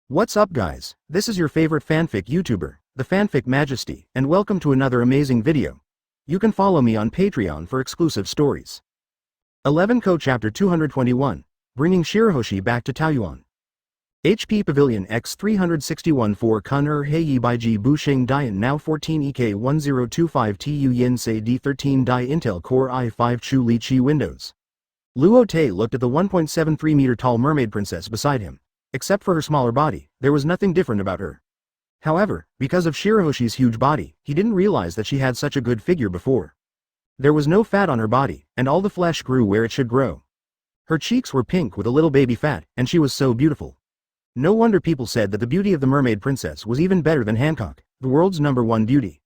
What's up guys, this is your favorite fanfic YouTuber, the Fanfic Majesty, and welcome to another amazing video. You can follow me on Patreon for exclusive stories. 11 Co-Chapter 221, Bringing Shirahoshi Back to Taiyuan. HP Pavilion X 361 4 Kun Heiyi Baiji Busheng Dian Now 14 EK 1025 Tu Yin Se D13 Dai Intel Core i5 Chu Li Chi Windows. Luo Te looked at the 1.73 meter tall mermaid princess beside him. Except for her smaller body, there was nothing different about her. However, because of Shirahoshi's huge body, he didn't realize that she had such a good figure before. There was no fat on her body, and all the flesh grew where it should grow. Her cheeks were pink with a little baby fat, and she was so beautiful. No wonder people said that the beauty of the mermaid princess was even better than Hancock, the world's #1 beauty.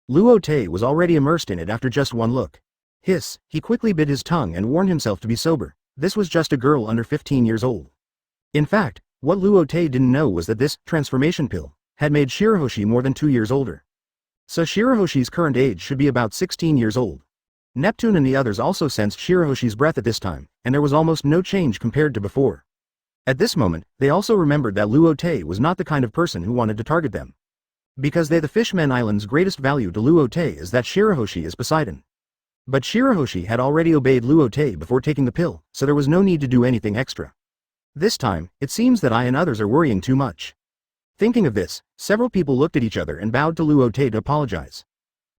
Luo Te was already immersed in it after just one look. Hiss, he quickly bit his tongue and warned himself to be sober. This was just a girl under 15 years old. In fact, what Luo Te didn't know was that this transformation pill had made Shirahoshi more than 2 years older. So Shirahoshi's current age should be about 16 years old. Neptune and the others also sensed Shirahoshi's breath at this time, and there was almost no change compared to before. At this moment, they also remembered that Luo Te was not the kind of person who wanted to target them. Because the Fishmen Island's greatest value to Luo Te is that Shirahoshi is Poseidon. But Shirahoshi had already obeyed Luo Te before taking the pill, so there was no need to do anything extra. This time, it seems that I and others are worrying too much. Thinking of this, several people looked at each other and bowed to Luo Te to apologize.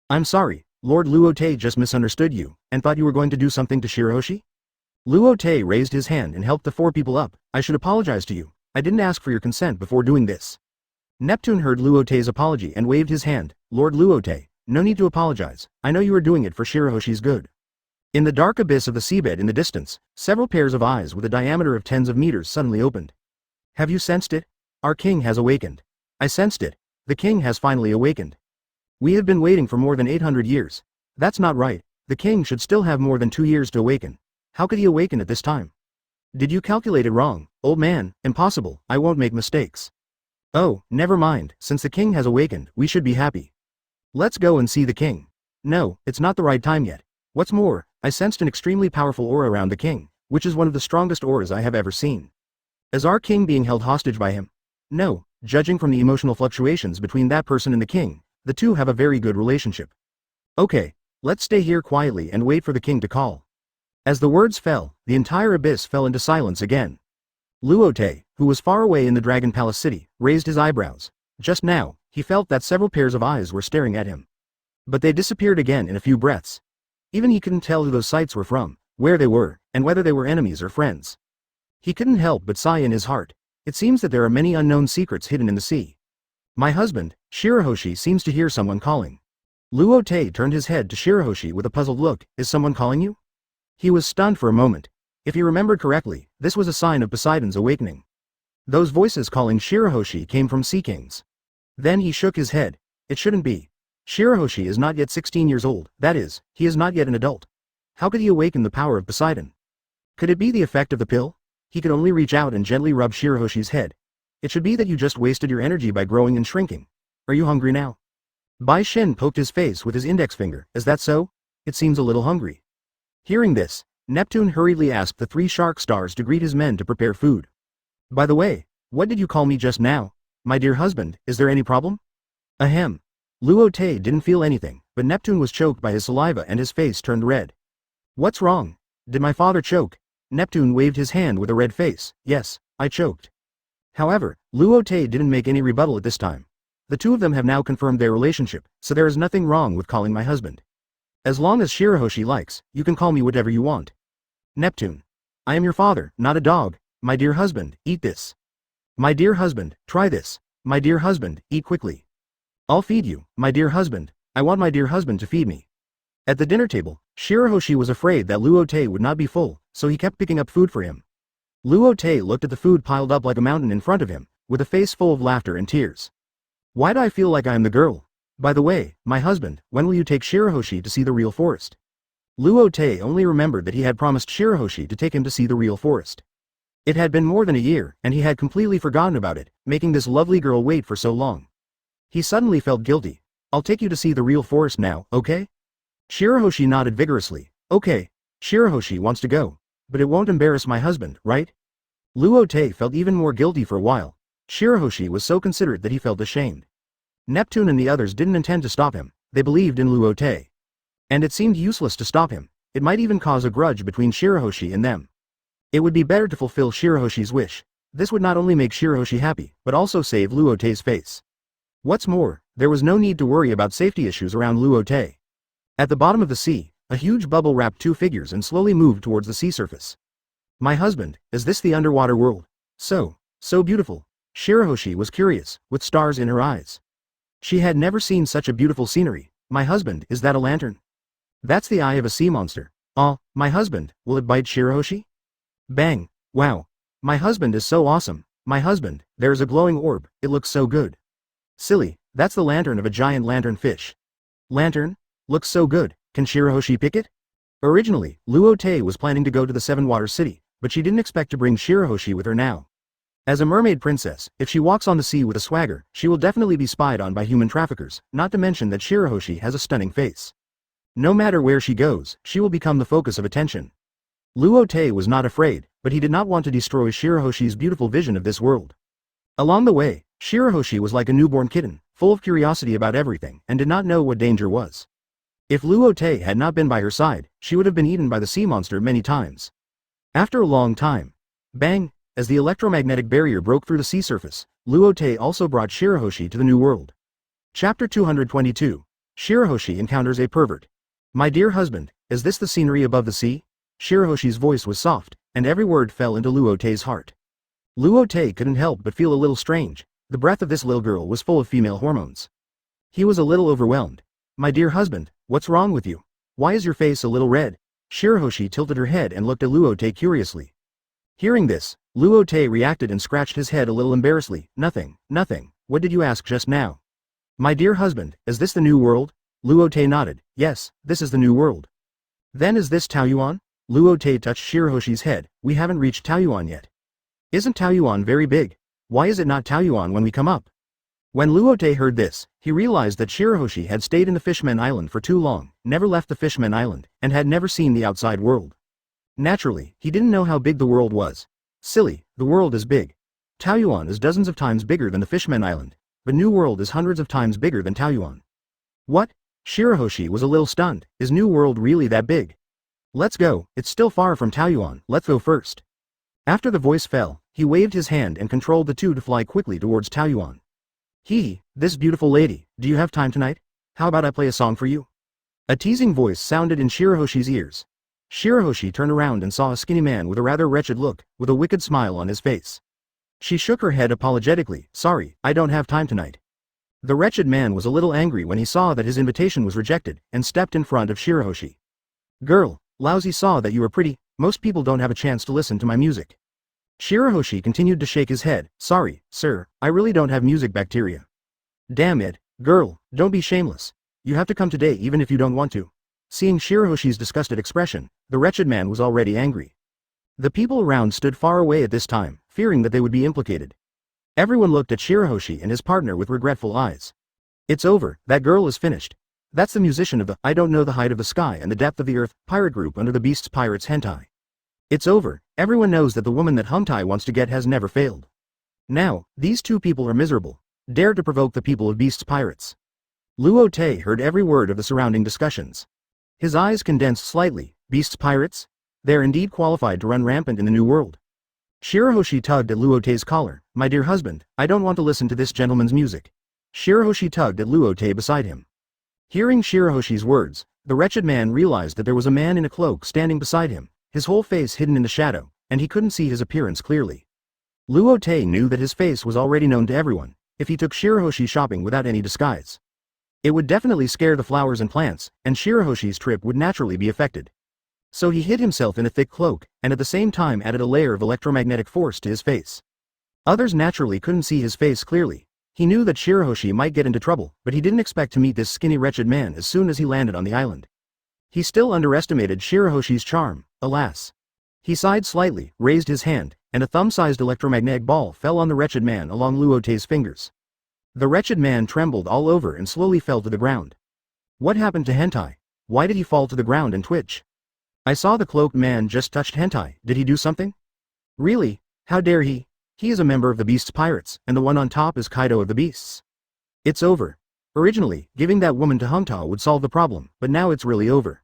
I'm sorry, Lord Luo Te just misunderstood you, and thought you were going to do something to Shirahoshi? Luo Te raised his hand and helped the 4 people up. I should apologize to you, I didn't ask for your consent before doing this. Neptune heard Luo Te's apology and waved his hand. Lord Luo Te, no need to apologize, I know you are doing it for Shirahoshi's good. In the dark abyss of the seabed in the distance, several pairs of eyes with a diameter of tens of meters suddenly opened. Have you sensed it? Our king has awakened. I sensed it. The king has finally awakened. We have been waiting for more than 800 years. That's not right, the king should still have more than 2 years to awaken. How could he awaken at this time? Did you calculate it wrong, old man? Impossible, I won't make mistakes. Oh, never mind, since the king has awakened, we should be happy. Let's go and see the king. No, it's not the right time yet. What's more, I sensed an extremely powerful aura around the king, which is one of the strongest auras I have ever seen. Is our king being held hostage by him? No, judging from the emotional fluctuations between that person and the king, the two have a very good relationship. Okay, let's stay here quietly and wait for the king to call. As the words fell, the entire abyss fell into silence again. Luo Te, who was far away in the Dragon Palace city, raised his eyebrows. Just now, he felt that several pairs of eyes were staring at him. But they disappeared again in a few breaths. Even he couldn't tell who those sights were from, where they were, and whether they were enemies or friends. He couldn't help but sigh in his heart. It seems that there are many unknown secrets hidden in the sea. My husband, Shirahoshi, seems to hear someone calling. Luo Te turned his head to Shirahoshi with a puzzled look. Is someone calling you? He was stunned for a moment. If he remembered correctly, this was a sign of Poseidon's awakening. Those voices calling Shirahoshi came from Sea Kings. Then he shook his head. It shouldn't be. Shirahoshi is not yet 16 years old, that is, he is not yet an adult. How could he awaken the power of Poseidon? Could it be the effect of the pill? He could only reach out and gently rub Shirahoshi's head. It should be that you just wasted your energy by growing and shrinking. Are you hungry now? Bai Shin poked his face with his index finger. Is that so? It seems a little hungry. Hearing this, Neptune hurriedly asked the 3 shark stars to greet his men to prepare food. By the way, what did you call me just now? My dear husband, is there any problem? Ahem. Luo Te didn't feel anything, but Neptune was choked by his saliva and his face turned red. What's wrong? Did my father choke? Neptune waved his hand with a red face. Yes, I choked. However, Luo Te didn't make any rebuttal at this time. The two of them have now confirmed their relationship, so there is nothing wrong with calling my husband. As long as Shirahoshi likes, you can call me whatever you want. Neptune. I am your father, not a dog. My dear husband, eat this. My dear husband, try this. My dear husband, eat quickly. I'll feed you, my dear husband. I want my dear husband to feed me. At the dinner table, Shirahoshi was afraid that Luo Te would not be full, so he kept picking up food for him. Luo Te looked at the food piled up like a mountain in front of him, with a face full of laughter and tears. Why do I feel like I am the girl? By the way, my husband, when will you take Shirahoshi to see the real forest? Luo Te only remembered that he had promised Shirahoshi to take him to see the real forest. It had been more than a year, and he had completely forgotten about it, making this lovely girl wait for so long. He suddenly felt guilty. I'll take you to see the real forest now, okay? Shirahoshi nodded vigorously. Okay, Shirahoshi wants to go. But it won't embarrass my husband, right? Luo Te felt even more guilty for a while. Shirahoshi was so considerate that he felt ashamed. Neptune and the others didn't intend to stop him, they believed in Luo Te. And it seemed useless to stop him, it might even cause a grudge between Shirahoshi and them. It would be better to fulfill Shirahoshi's wish. This would not only make Shirahoshi happy, but also save Luo Te's face. What's more, there was no need to worry about safety issues around Luo Te. At the bottom of the sea, a huge bubble wrapped two figures and slowly moved towards the sea surface. My husband, is this the underwater world? So beautiful. Shirahoshi was curious, with stars in her eyes. She had never seen such a beautiful scenery. My husband, is that a lantern? That's the eye of a sea monster. Ah, my husband, will it bite Shirahoshi? Bang! Wow! My husband is so awesome. My husband, there is a glowing orb, it looks so good. Silly, that's the lantern of a giant lantern fish. Lantern? Looks so good, can Shirahoshi pick it? Originally, Luo Te was planning to go to the Seven Waters City, but she didn't expect to bring Shirahoshi with her now. As a mermaid princess, if she walks on the sea with a swagger, she will definitely be spied on by human traffickers, not to mention that Shirahoshi has a stunning face. No matter where she goes, she will become the focus of attention. Luo Te was not afraid, but he did not want to destroy Shirahoshi's beautiful vision of this world. Along the way, Shirahoshi was like a newborn kitten, full of curiosity about everything, and did not know what danger was. If Luo Te had not been by her side, she would have been eaten by the sea monster many times. After a long time, bang, as the electromagnetic barrier broke through the sea surface, Luo Te also brought Shirahoshi to the new world. Chapter 222. Shirahoshi encounters a pervert. My dear husband, is this the scenery above the sea? Shirahoshi's voice was soft, and every word fell into Luo Te's heart. Luo Te couldn't help but feel a little strange. The breath of this little girl was full of female hormones. He was a little overwhelmed. My dear husband, what's wrong with you? Why is your face a little red? Shirahoshi tilted her head and looked at Luo Te curiously. Hearing this, Luo Te reacted and scratched his head a little embarrassedly. Nothing. What did you ask just now? My dear husband, is this the new world? Luo Te nodded. Yes, this is the new world. Then is this Taoyuan? Luo Te touched Shirahoshi's head. We haven't reached Taoyuan yet. Isn't Taoyuan very big? Why is it not Taoyuan when we come up? When Luo Te heard this, he realized that Shirahoshi had stayed in the Fishman Island for too long, never left the Fishman Island, and had never seen the outside world. Naturally, he didn't know how big the world was. Silly, the world is big. Taoyuan is dozens of times bigger than the Fishman Island, but New World is hundreds of times bigger than Taoyuan. What? Shirahoshi was a little stunned. Is New World really that big? Let's go, it's still far from Taoyuan, let's go first. After the voice fell, he waved his hand and controlled the two to fly quickly towards Taoyuan. This beautiful lady, do you have time tonight? How about I play a song for you? A teasing voice sounded in Shirahoshi's ears. Shirahoshi turned around and saw a skinny man with a rather wretched look, with a wicked smile on his face. She shook her head apologetically. Sorry, I don't have time tonight. The wretched man was a little angry when he saw that his invitation was rejected, and stepped in front of Shirahoshi. Girl, lousy saw that you were pretty, most people don't have a chance to listen to my music. Shirahoshi continued to shake his head. Sorry, sir, I really don't have music bacteria. Damn it, girl, don't be shameless. You have to come today even if you don't want to. Seeing Shirahoshi's disgusted expression, the wretched man was already angry. The people around stood far away at this time, fearing that they would be implicated. Everyone looked at Shirahoshi and his partner with regretful eyes. It's over, that girl is finished. That's the musician of the I don't know the height of the sky and the depth of the earth pirate group under the Beasts Pirates hentai. It's over, everyone knows that the woman that Hawkeye wants to get has never failed. Now, these two people are miserable. Dare to provoke the people of Beasts Pirates. Luo Te heard every word of the surrounding discussions. His eyes condensed slightly. Beasts Pirates? They are indeed qualified to run rampant in the new world. Shirahoshi tugged at Luo Te's collar. My dear husband, I don't want to listen to this gentleman's music. Shirahoshi tugged at Luo Te beside him. Hearing Shirahoshi's words, the wretched man realized that there was a man in a cloak standing beside him, his whole face hidden in the shadow, and he couldn't see his appearance clearly. Luo Te knew that his face was already known to everyone, if he took Shirahoshi shopping without any disguise. It would definitely scare the flowers and plants, and Shirahoshi's trip would naturally be affected. So he hid himself in a thick cloak, and at the same time added a layer of electromagnetic force to his face. Others naturally couldn't see his face clearly. He knew that Shirahoshi might get into trouble, but he didn't expect to meet this skinny wretched man as soon as he landed on the island. He still underestimated Shirahoshi's charm, alas. He sighed slightly, raised his hand, and a thumb-sized electromagnetic ball fell on the wretched man along Luo Te's fingers. The wretched man trembled all over and slowly fell to the ground. What happened to hentai? Why did he fall to the ground and twitch? I saw the cloaked man just touched hentai, did he do something? Really? How dare he? He is a member of the Beast's pirates, and the one on top is Kaido of the Beasts. It's over. Originally, giving that woman to Hancock would solve the problem, but now it's really over.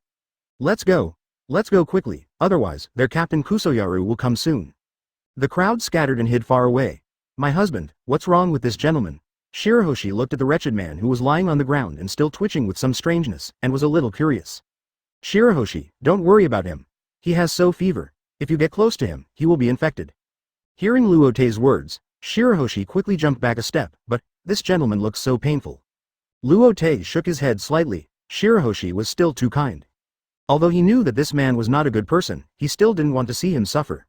Let's go. Let's go quickly, otherwise, their Captain Kusoyaru will come soon. The crowd scattered and hid far away. My husband, what's wrong with this gentleman? Shirahoshi looked at the wretched man who was lying on the ground and still twitching with some strangeness, and was a little curious. Shirahoshi, don't worry about him. He has so fever. If you get close to him, he will be infected. Hearing Luo Te's words, Shirahoshi quickly jumped back a step, but, this gentleman looks so painful. Luo Te shook his head slightly. Shirahoshi was still too kind. Although he knew that this man was not a good person, he still didn't want to see him suffer.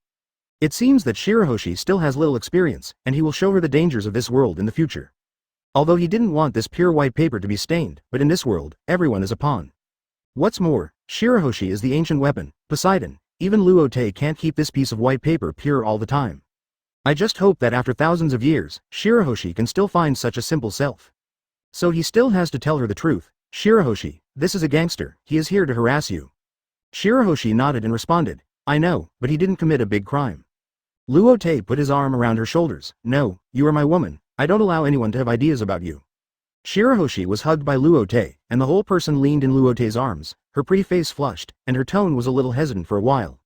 It seems that Shirahoshi still has little experience, and he will show her the dangers of this world in the future. Although he didn't want this pure white paper to be stained, but in this world, everyone is a pawn. What's more, Shirahoshi is the ancient weapon, Poseidon. Even Luo Te can't keep this piece of white paper pure all the time. I just hope that after thousands of years, Shirahoshi can still find such a simple self. So he still has to tell her the truth. Shirahoshi, this is a gangster, he is here to harass you. Shirahoshi nodded and responded, I know, but he didn't commit a big crime. Luo Te put his arm around her shoulders, no, you are my woman, I don't allow anyone to have ideas about you. Shirahoshi was hugged by Luo Te, and the whole person leaned in Luo Te's arms, her pretty face flushed, and her tone was a little hesitant for a while.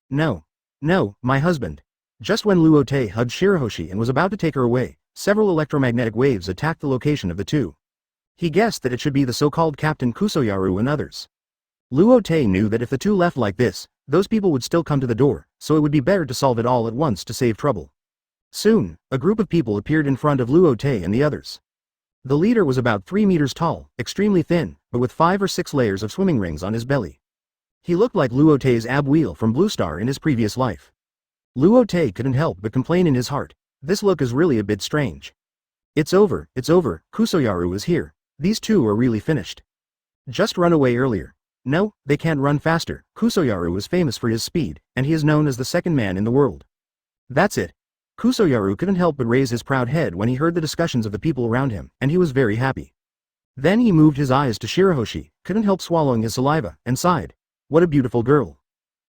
No. No, my husband. Just when Luo Te hugged Shirahoshi and was about to take her away, several electromagnetic waves attacked the location of the two. He guessed that it should be the so-called Captain Kusoyaru and others. Luo Te knew that if the two left like this, those people would still come to the door, so it would be better to solve it all at once to save trouble. Soon, a group of people appeared in front of Luo Te and the others. The leader was about 3 meters tall, extremely thin, but with 5 or 6 layers of swimming rings on his belly. He looked like Luo Te's Ab Wheel from Blue Star in his previous life. Luo Te couldn't help but complain in his heart, this look is really a bit strange. It's over, Kusoyaru is here, these two are really finished. Just run away earlier. No, they can't run faster, Kusoyaru is famous for his speed, and he is known as the second man in the world. That's it. Kusoyaru couldn't help but raise his proud head when he heard the discussions of the people around him, and he was very happy. Then he moved his eyes to Shirahoshi, couldn't help swallowing his saliva, and sighed. What a beautiful girl.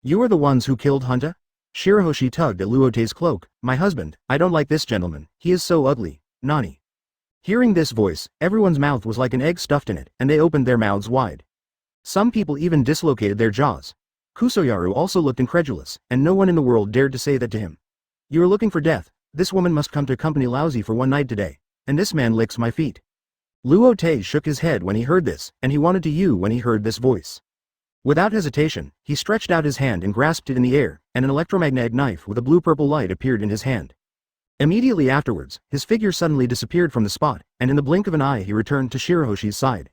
You are the ones who killed Hunta? Shirahoshi tugged at Luo Te's cloak. My husband, I don't like this gentleman, he is so ugly, Nani. Hearing this voice, everyone's mouth was like an egg stuffed in it, and they opened their mouths wide. Some people even dislocated their jaws. Kusoyaru also looked incredulous, and no one in the world dared to say that to him. You are looking for death, this woman must come to company lousy for one night today, and this man licks my feet. Luo Te shook his head when he heard this, and he wanted to you when he heard this voice. Without hesitation, he stretched out his hand and grasped it in the air, and an electromagnetic knife with a blue-purple light appeared in his hand. Immediately afterwards, his figure suddenly disappeared from the spot, and in the blink of an eye he returned to Shirahoshi's side.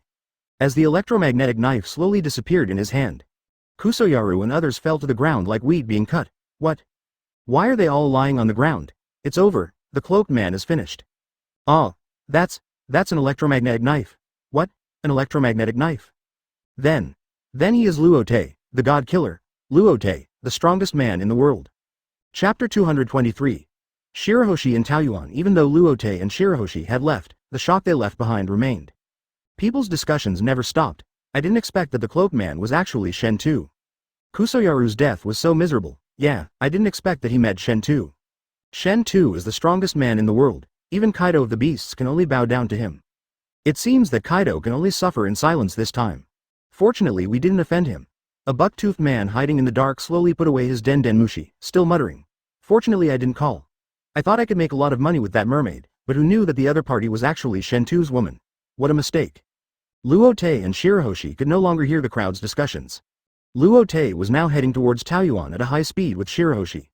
As the electromagnetic knife slowly disappeared in his hand, Kusoyaru and others fell to the ground like wheat being cut. What? Why are they all lying on the ground? It's over, the cloaked man is finished. Ah, that's an electromagnetic knife. What? An electromagnetic knife? Then he is Luo Te, the god killer. Luo Te, the strongest man in the world. Chapter 223. Shirahoshi and Taiyuan. Even though Luo Te and Shirahoshi had left, the shock they left behind remained. People's discussions never stopped. I didn't expect that the cloaked man was actually Shen Tu. Kusoyaru's death was so miserable. Yeah, I didn't expect that he met Shen Tu. Shen Tu is the strongest man in the world. Even Kaido of the Beasts can only bow down to him. It seems that Kaido can only suffer in silence this time. Fortunately we didn't offend him. A buck-toothed man hiding in the dark slowly put away his mushi, still muttering. Fortunately I didn't call. I thought I could make a lot of money with that mermaid, but who knew that the other party was actually Shen Tu's woman? What a mistake. Luo Te and Shirahoshi could no longer hear the crowd's discussions. Luo Te was now heading towards Taiyuan at a high speed with Shirahoshi.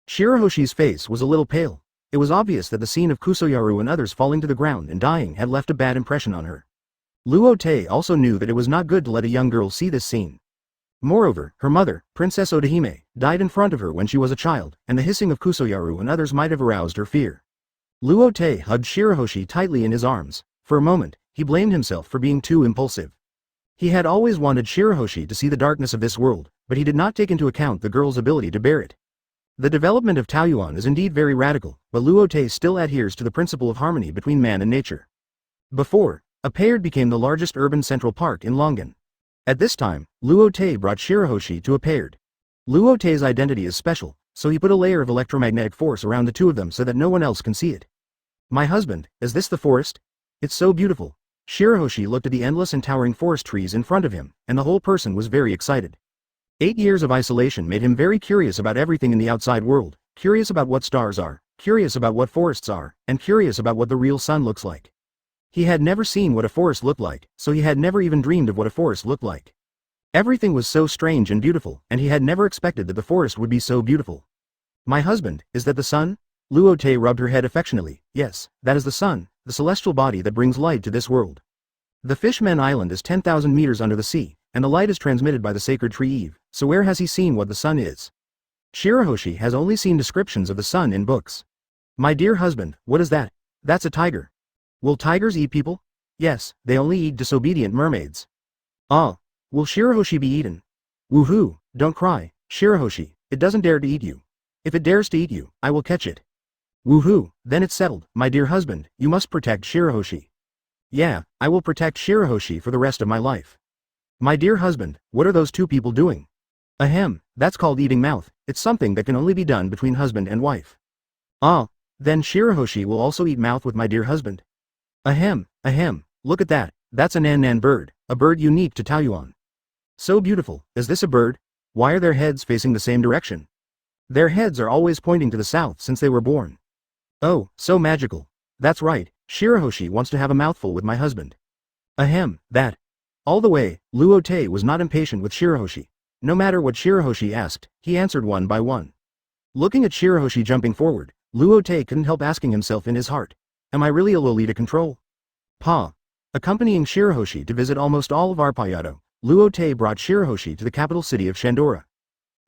Shirahoshi's face was a little pale. It was obvious that the scene of Kusoyaru and others falling to the ground and dying had left a bad impression on her. Luo Te also knew that it was not good to let a young girl see this scene. Moreover, her mother, Princess Odahime, died in front of her when she was a child, and the hissing of Kusoyaru and others might have aroused her fear. Luo Te hugged Shirahoshi tightly in his arms. For a moment, he blamed himself for being too impulsive. He had always wanted Shirahoshi to see the darkness of this world, but he did not take into account the girl's ability to bear it. The development of Taiyuan is indeed very radical, but Luo Te still adheres to the principle of harmony between man and nature. Before, Whitebeard became the largest urban central park in Longan. At this time, Luo Te brought Shirahoshi to Whitebeard. Luo Te's identity is special, so he put a layer of electromagnetic force around the two of them so that no one else can see it. My husband, is this the forest? It's so beautiful. Shirahoshi looked at the endless and towering forest trees in front of him, and the whole person was very excited. 8 years of isolation made him very curious about everything in the outside world, curious about what stars are, curious about what forests are, and curious about what the real sun looks like. He had never seen what a forest looked like, so he had never even dreamed of what a forest looked like. Everything was so strange and beautiful, and he had never expected that the forest would be so beautiful. My husband, is that the sun? Luo Te rubbed her head affectionately. Yes, that is the sun, the celestial body that brings light to this world. The Fishman Island is 10,000 meters under the sea, and the light is transmitted by the sacred tree Eve, so where has he seen what the sun is? Shirahoshi has only seen descriptions of the sun in books. My dear husband, what is that? That's a tiger. Will tigers eat people? Yes, they only eat disobedient mermaids. Ah, will Shirahoshi be eaten? Woohoo, don't cry, Shirahoshi, it doesn't dare to eat you. If it dares to eat you, I will catch it. Woohoo, then it's settled, my dear husband, you must protect Shirahoshi. Yeah, I will protect Shirahoshi for the rest of my life. My dear husband, what are those two people doing? Ahem, that's called eating mouth, it's something that can only be done between husband and wife. Ah, then Shirahoshi will also eat mouth with my dear husband. Ahem, look at that, that's a nan-nan bird, a bird unique to Taiyuan. So beautiful, is this a bird? Why are their heads facing the same direction? Their heads are always pointing to the south since they were born. Oh, so magical. That's right, Shirahoshi wants to have a mouthful with my husband. Ahem, that. All the way, Luo Te was not impatient with Shirahoshi. No matter what Shirahoshi asked, he answered one by one. Looking at Shirahoshi jumping forward, Luo Te couldn't help asking himself in his heart, am I really a Lolita control? Pa. Accompanying Shirahoshi to visit almost all of Arpayato, Luo Te brought Shirahoshi to the capital city of Shandora.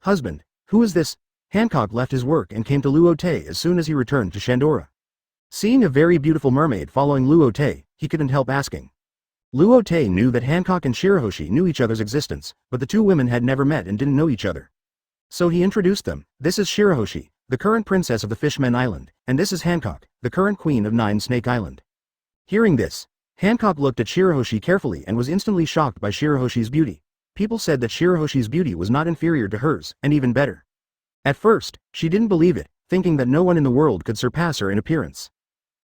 Husband, who is this? Hancock left his work and came to Luo Te as soon as he returned to Shandora. Seeing a very beautiful mermaid following Luo Te, he couldn't help asking. Luo Te knew that Hancock and Shirahoshi knew each other's existence, but the two women had never met and didn't know each other. So he introduced them. This is Shirahoshi, the current princess of the Fishman Island, and this is Hancock, the current queen of Nine Snake Island. Hearing this, Hancock looked at Shirahoshi carefully and was instantly shocked by Shirahoshi's beauty. People said that Shirahoshi's beauty was not inferior to hers, and even better. At first, she didn't believe it, thinking that no one in the world could surpass her in appearance.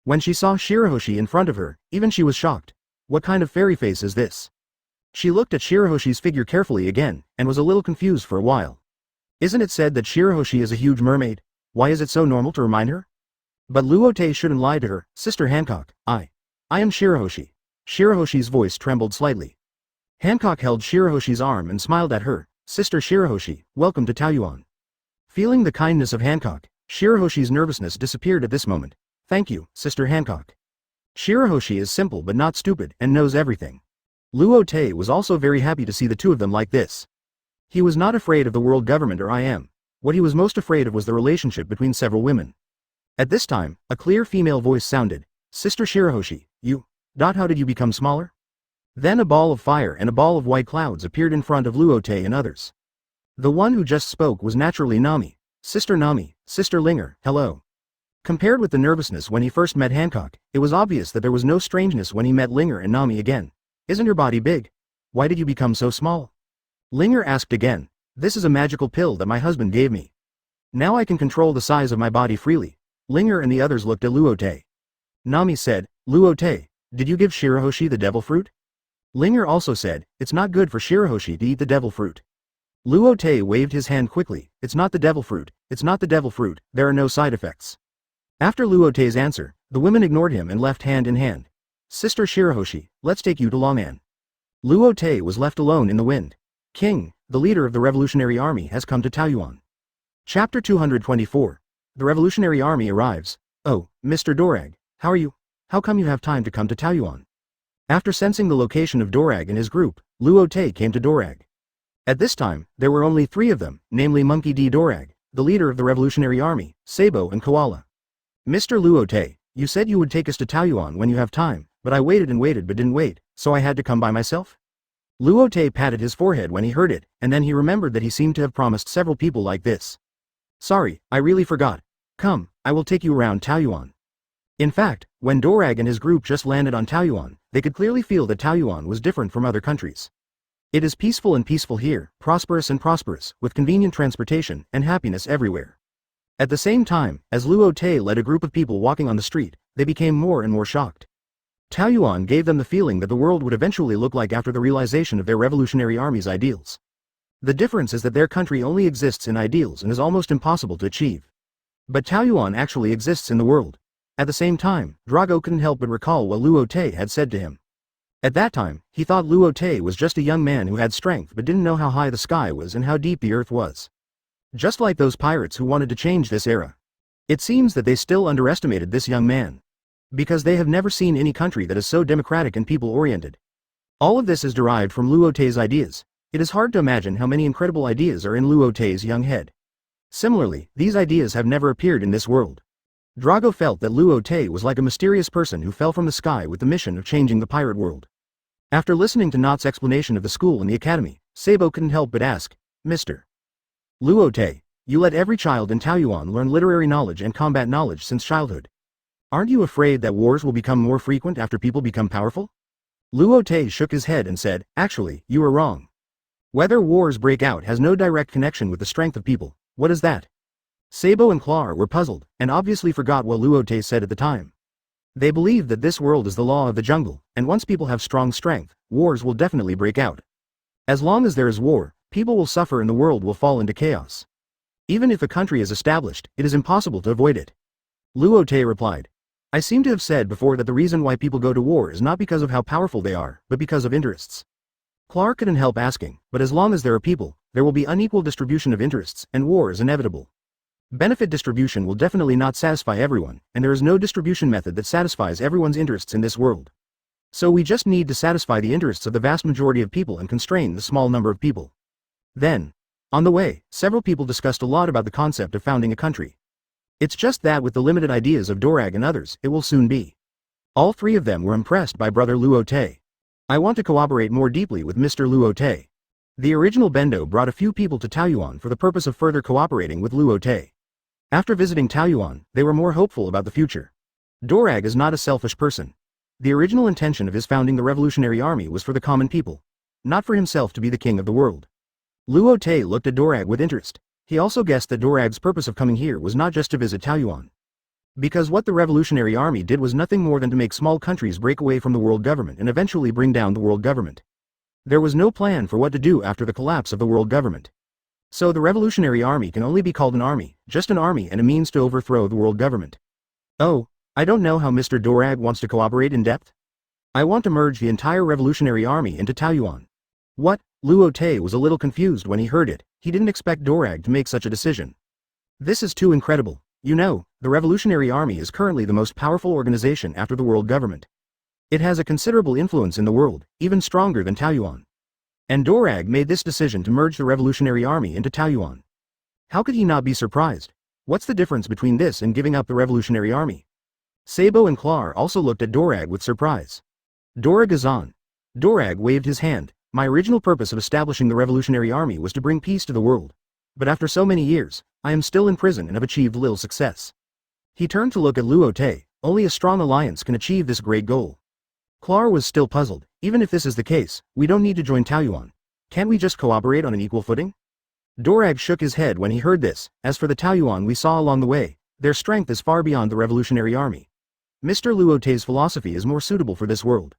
When she saw Shirahoshi in front of her, even she was shocked. What kind of fairy face is this? She looked at Shirahoshi's figure carefully again, and was a little confused for a while. Isn't it said that Shirahoshi is a huge mermaid? Why is it so normal to remind her? But Luo Te shouldn't lie to her, Sister Hancock, I am Shirahoshi. Shirahoshi's voice trembled slightly. Hancock held Shirahoshi's arm and smiled at her, Sister Shirahoshi, welcome to Taiyuan. Feeling the kindness of Hancock, Shirahoshi's nervousness disappeared at this moment. Thank you, Sister Hancock. Shirahoshi is simple but not stupid and knows everything. Luo Te was also very happy to see the two of them like this. He was not afraid of the world government or IM. What he was most afraid of was the relationship between several women. At this time, a clear female voice sounded, Sister Shirahoshi, how did you become smaller? Then a ball of fire and a ball of white clouds appeared in front of Luo Te and others. The one who just spoke was naturally Nami. Sister Nami, Sister Linger, hello. Compared with the nervousness when he first met Hancock, it was obvious that there was no strangeness when he met Linger and Nami again. Isn't your body big? Why did you become so small? Linger asked again. This is a magical pill that my husband gave me. Now I can control the size of my body freely. Linger and the others looked at Luo Te. Nami said, Luo Te, did you give Shirahoshi the devil fruit? Linger also said, it's not good for Shirahoshi to eat the devil fruit. Luo Te waved his hand quickly, it's not the devil fruit, there are no side effects. After Luo Te's answer, the women ignored him and left hand in hand. Sister Shirahoshi, let's take you to Longan. Luo Te was left alone in the wind. King, the leader of the Revolutionary Army has come to Taiyuan. Chapter 224. The Revolutionary Army arrives. Oh, Mr. Dorag, how are you? How come you have time to come to Taiyuan? After sensing the location of Dorag and his group, Luo Te came to Dorag. At this time, there were only 3 of them, namely Monkey D. Dorag, the leader of the Revolutionary Army, Sabo and Koala. Mr. Luo Te, you said you would take us to Taiyuan when you have time, but I waited and waited but didn't wait, so I had to come by myself? Luo Te patted his forehead when he heard it, and then he remembered that he seemed to have promised several people like this. Sorry, I really forgot. Come, I will take you around Taiyuan. In fact, when Dorag and his group just landed on Taiyuan, they could clearly feel that Taiyuan was different from other countries. It is peaceful and peaceful here, prosperous and prosperous, with convenient transportation and happiness everywhere. At the same time, as Luo Te led a group of people walking on the street, they became more and more shocked. Taoyuan gave them the feeling that the world would eventually look like after the realization of their revolutionary army's ideals. The difference is that their country only exists in ideals and is almost impossible to achieve. But Taoyuan actually exists in the world. At the same time, Drago couldn't help but recall what Luo Te had said to him. At that time, he thought Luo Te was just a young man who had strength but didn't know how high the sky was and how deep the earth was. Just like those pirates who wanted to change this era. It seems that they still underestimated this young man. Because they have never seen any country that is so democratic and people-oriented. All of this is derived from Luo Te's ideas. It is hard to imagine how many incredible ideas are in Luo Te's young head. Similarly, these ideas have never appeared in this world. Drago felt that Luo Te was like a mysterious person who fell from the sky with the mission of changing the pirate world. After listening to Not's explanation of the school and the academy, Sabo couldn't help but ask, Mr. Luo Te, you let every child in Taoyuan learn literary knowledge and combat knowledge since childhood. Aren't you afraid that wars will become more frequent after people become powerful? Luo Te shook his head and said, actually, you are wrong. Whether wars break out has no direct connection with the strength of people. What is that? Sabo and Clar were puzzled, and obviously forgot what Luo Te said at the time. They believed that this world is the law of the jungle, and once people have strong strength, wars will definitely break out. As long as there is war, people will suffer and the world will fall into chaos. Even if a country is established, it is impossible to avoid it. Luo Te replied, I seem to have said before that the reason why people go to war is not because of how powerful they are, but because of interests. Clar couldn't help asking, but as long as there are people, there will be unequal distribution of interests, and war is inevitable. Benefit distribution will definitely not satisfy everyone, and there is no distribution method that satisfies everyone's interests in this world. So we just need to satisfy the interests of the vast majority of people and constrain the small number of people. Then, on the way, several people discussed a lot about the concept of founding a country. It's just that with the limited ideas of Dorag and others, it will soon be. All three of them were impressed by brother Luo Te. I want to cooperate more deeply with Mr. Luo Te. The original Bendo brought a few people to Taoyuan for the purpose of further cooperating with Luo Te. After visiting Taoyuan, they were more hopeful about the future. Dorag is not a selfish person. The original intention of his founding the revolutionary army was for the common people, not for himself to be the king of the world. Luo Te looked at Dorag with interest. He also guessed that Dorag's purpose of coming here was not just to visit Taoyuan. Because what the revolutionary army did was nothing more than to make small countries break away from the world government and eventually bring down the world government. There was no plan for what to do after the collapse of the world government. So the revolutionary army can only be called an army, just an army and a means to overthrow the world government. Oh, I don't know how Mr. Dorag wants to cooperate in depth. I want to merge the entire revolutionary army into Taoyuan. What? Luo Te was a little confused when he heard it. He didn't expect Dorag to make such a decision. This is too incredible. You know, the revolutionary army is currently the most powerful organization after the world government. It has a considerable influence in the world, even stronger than Taoyuan. And Dorag made this decision to merge the revolutionary army into Taoyuan. How could he not be surprised? What's the difference between this and giving up the revolutionary army? Sabo and Clar also looked at Dorag with surprise. Dorag is on. Dorag waved his hand. My original purpose of establishing the revolutionary army was to bring peace to the world. But after so many years, I am still in prison and have achieved little success. He turned to look at Luo Te. Only a strong alliance can achieve this great goal. Clar was still puzzled. Even if this is the case, we don't need to join Taoyuan. Can't we just cooperate on an equal footing? Dorag shook his head when he heard this. As for the Taoyuan we saw along the way, their strength is far beyond the revolutionary army. Mr. Luo Te's philosophy is more suitable for this world.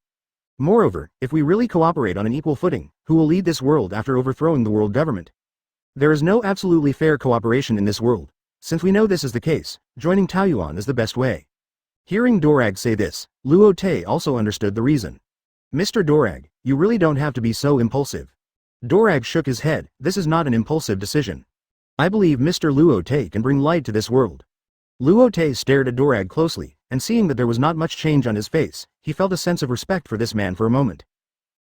Moreover, if we really cooperate on an equal footing, who will lead this world after overthrowing the world government? There is no absolutely fair cooperation in this world. Since we know this is the case, joining Taoyuan is the best way. Hearing Dorag say this, Luo Te also understood the reason. Mr. Dorag, you really don't have to be so impulsive. Dorag shook his head. This is not an impulsive decision. I believe Mr. Luo Te can bring light to this world. Luo Te stared at Dorag closely, and seeing that there was not much change on his face, he felt a sense of respect for this man for a moment.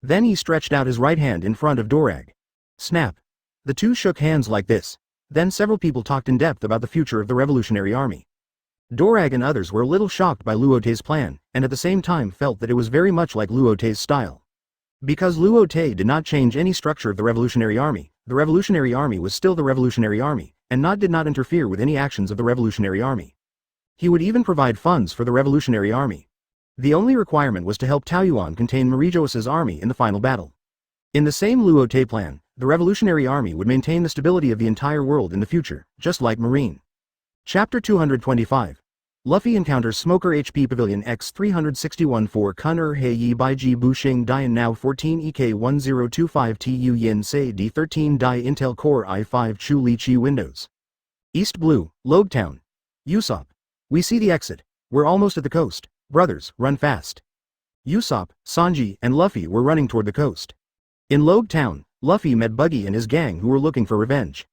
Then he stretched out his right hand in front of Dorag. Snap. The two shook hands like this. Then several people talked in depth about the future of the revolutionary army. Dorag and others were a little shocked by Luo Te's plan, and at the same time felt that it was very much like Luo Te's style. Because Luo Te did not change any structure of the revolutionary army was still the revolutionary army, and did not interfere with any actions of the revolutionary army. He would even provide funds for the revolutionary army. The only requirement was to help Taoyuan contain Marijoas's army in the final battle. In the same Luo Te plan, the revolutionary army would maintain the stability of the entire world in the future, just like Marine. Chapter 225. Luffy encounters Smoker HP Pavilion X361 4 Kun'er Hei Bai Ji Bushing Dian Now 14 EK1025 Tu Yin Se D13 Dai Intel Core i5 Chu Li Chi Windows. East Blue, Loguetown. Usopp. We see the exit. We're almost at the coast. Brothers, run fast. Usopp, Sanji, and Luffy were running toward the coast. In Loguetown, Luffy met Buggy and his gang who were looking for revenge.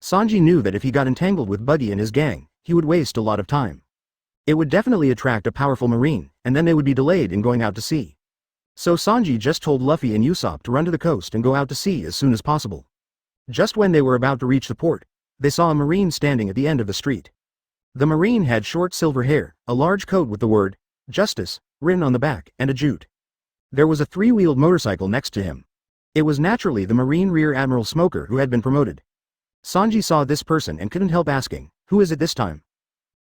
Sanji knew that if he got entangled with Buggy and his gang, he would waste a lot of time. It would definitely attract a powerful marine, and then they would be delayed in going out to sea. So Sanji just told Luffy and Usopp to run to the coast and go out to sea as soon as possible. Just when they were about to reach the port, they saw a marine standing at the end of the street. The marine had short silver hair, a large coat with the word, Justice, written on the back, and a jute. There was a three-wheeled motorcycle next to him. It was naturally the Marine Rear Admiral Smoker who had been promoted. Sanji saw this person and couldn't help asking, who is it this time?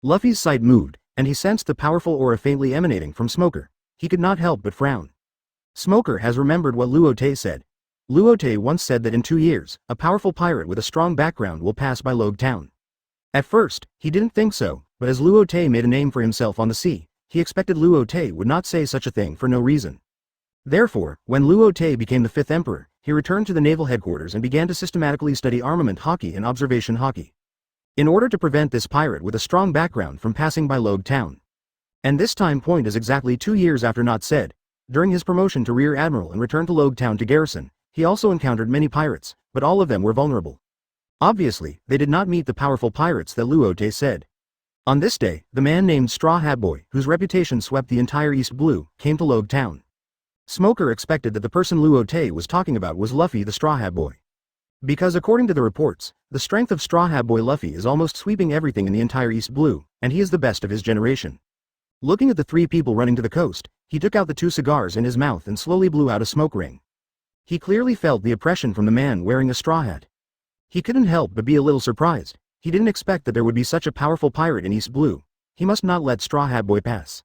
Luffy's sight moved, and he sensed the powerful aura faintly emanating from Smoker. He could not help but frown. Smoker has remembered what Luo Te said. Luo Te once said that in 2 years, a powerful pirate with a strong background will pass by Loguetown. At first, he didn't think so, but as Luo Te made a name for himself on the sea, he expected Luo Te would not say such a thing for no reason. Therefore, when Luo Te became the 5th emperor, he returned to the naval headquarters and began to systematically study armament hockey and observation hockey, in order to prevent this pirate with a strong background from passing by Loguetown. And this time point is exactly 2 years after Not said. During his promotion to Rear Admiral and return to Loguetown to garrison, he also encountered many pirates, but all of them were vulnerable. Obviously, they did not meet the powerful pirates that Luo Te said. On this day, the man named Straw Hat Boy, whose reputation swept the entire East Blue, came to Loguetown. Smoker expected that the person Luo Te was talking about was Luffy the Straw Hat Boy. Because according to the reports, the strength of Straw Hat Boy Luffy is almost sweeping everything in the entire East Blue, and he is the best of his generation. Looking at the 3 people running to the coast, he took out the 2 cigars in his mouth and slowly blew out a smoke ring. He clearly felt the oppression from the man wearing a straw hat. He couldn't help but be a little surprised. He didn't expect that there would be such a powerful pirate in East Blue. He must not let Straw Hat Boy pass.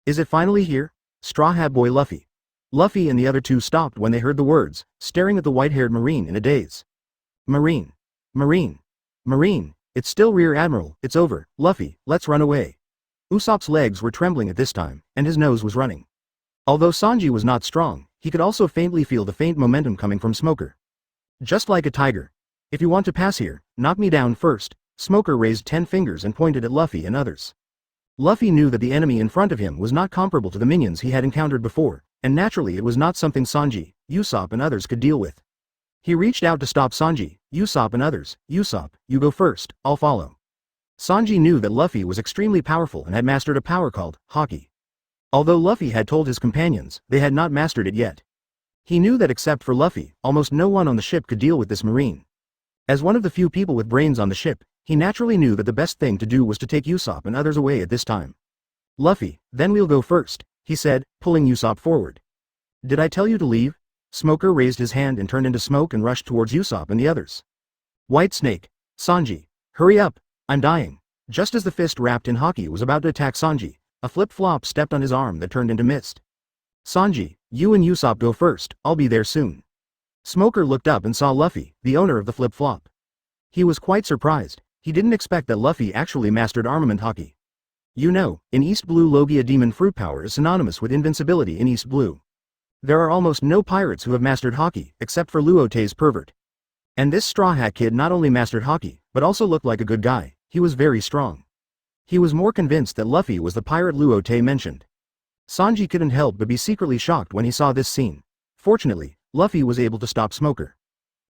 Is it finally here? Straw Hat Boy Luffy. Luffy and the other 2 stopped when they heard the words, staring at the white-haired marine in a daze. Marine. Marine. Marine. It's still Rear Admiral, it's over, Luffy, let's run away. Usopp's legs were trembling at this time, and his nose was running. Although Sanji was not strong, he could also faintly feel the faint momentum coming from Smoker. Just like a tiger. If you want to pass here, knock me down first. Smoker raised 10 fingers and pointed at Luffy and others. Luffy knew that the enemy in front of him was not comparable to the minions he had encountered before, and naturally it was not something Sanji, Usopp and others could deal with. He reached out to stop Sanji, Usopp and others. Usopp, you go first, I'll follow. Sanji knew that Luffy was extremely powerful and had mastered a power called Haki. Although Luffy had told his companions, they had not mastered it yet. He knew that except for Luffy, almost no one on the ship could deal with this marine. As one of the few people with brains on the ship, he naturally knew that the best thing to do was to take Usopp and others away at this time. Luffy, then we'll go first, he said, pulling Usopp forward. Did I tell you to leave? Smoker raised his hand and turned into smoke and rushed towards Usopp and the others. White Snake. Sanji. Hurry up, I'm dying. Just as the fist wrapped in Haki was about to attack Sanji, a flip-flop stepped on his arm that turned into mist. Sanji, you and Usopp go first, I'll be there soon. Smoker looked up and saw Luffy, the owner of the flip-flop. He was quite surprised. He didn't expect that Luffy actually mastered armament Haki. You know, in East Blue Logia Demon Fruit Power is synonymous with invincibility in East Blue. There are almost no pirates who have mastered Haki, except for Luo Te's pervert. And this Straw Hat Kid not only mastered Haki, but also looked like a good guy. He was very strong. He was more convinced that Luffy was the pirate Luo Te mentioned. Sanji couldn't help but be secretly shocked when he saw this scene. Fortunately, Luffy was able to stop Smoker.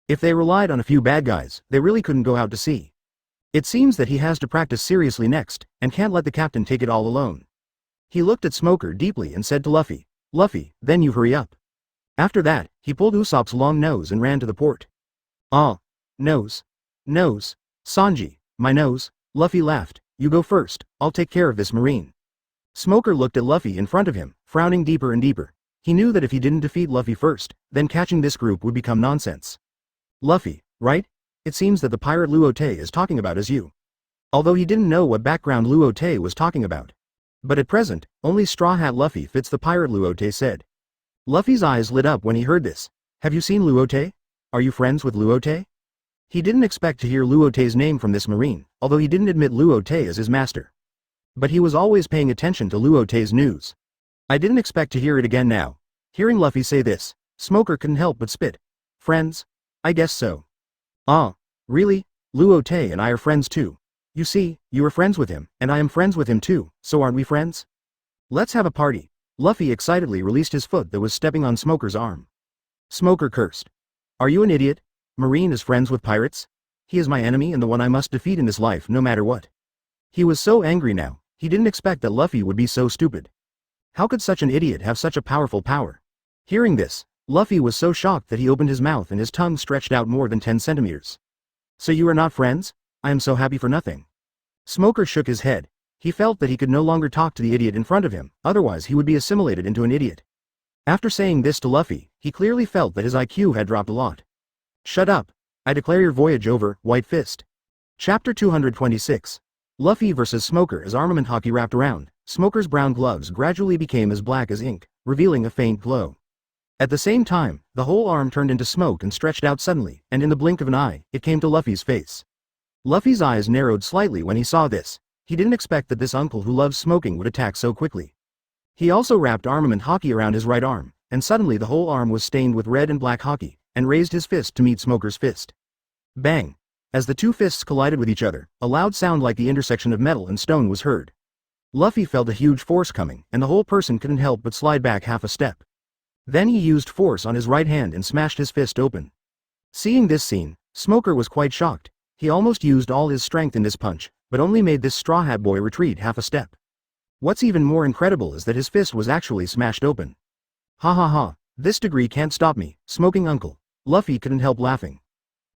If they relied on a few bad guys, they really couldn't go out to sea. It seems that he has to practice seriously next, and can't let the captain take it all alone. He looked at Smoker deeply and said to Luffy, Luffy, then you hurry up. After that, he pulled Usopp's long nose and ran to the port. Ah. Nose. Nose. Sanji, my nose. Luffy laughed, you go first, I'll take care of this marine. Smoker looked at Luffy in front of him, frowning deeper and deeper. He knew that if he didn't defeat Luffy first, then catching this group would become nonsense. Luffy, right? It seems that the pirate Luo Te is talking about is you. Although he didn't know what background Luo Te was talking about. But at present, only Straw Hat Luffy fits the pirate Luo Te said. Luffy's eyes lit up when he heard this. Have you seen Luo Te? Are you friends with Luo Te? He didn't expect to hear Luo Te's name from this marine, although he didn't admit Luo Te as his master. But he was always paying attention to Luo Te's news. I didn't expect to hear it again now. Hearing Luffy say this, Smoker couldn't help but spit. Friends? I guess so. Ah, really? Luo Te and I are friends too. You see, you are friends with him, and I am friends with him too, so aren't we friends? Let's have a party. Luffy excitedly released his foot that was stepping on Smoker's arm. Smoker cursed. Are you an idiot? Marine is friends with pirates? He is my enemy and the one I must defeat in this life no matter what. He was so angry now, he didn't expect that Luffy would be so stupid. How could such an idiot have such a powerful power? Hearing this, Luffy was so shocked that he opened his mouth and his tongue stretched out more than 10 centimeters. So you are not friends? I am so happy for nothing. Smoker shook his head. He felt that he could no longer talk to the idiot in front of him, otherwise he would be assimilated into an idiot. After saying this to Luffy, he clearly felt that his IQ had dropped a lot. Shut up. I declare your voyage over, White Fist. Chapter 226. Luffy vs. Smoker. As armament hockey wrapped around, Smoker's brown gloves gradually became as black as ink, revealing a faint glow. At the same time, the whole arm turned into smoke and stretched out suddenly, and in the blink of an eye, it came to Luffy's face. Luffy's eyes narrowed slightly when he saw this. He didn't expect that this uncle who loves smoking would attack so quickly. He also wrapped armament hockey around his right arm, and suddenly the whole arm was stained with red and black hockey, and raised his fist to meet Smoker's fist. Bang! As the two fists collided with each other, a loud sound like the intersection of metal and stone was heard. Luffy felt a huge force coming, and the whole person couldn't help but slide back half a step. Then he used force on his right hand and smashed his fist open. Seeing this scene, Smoker was quite shocked. He almost used all his strength in this punch, but only made this Straw Hat Boy retreat half a step. What's even more incredible is that his fist was actually smashed open. Ha ha ha, this degree can't stop me, smoking uncle. Luffy couldn't help laughing.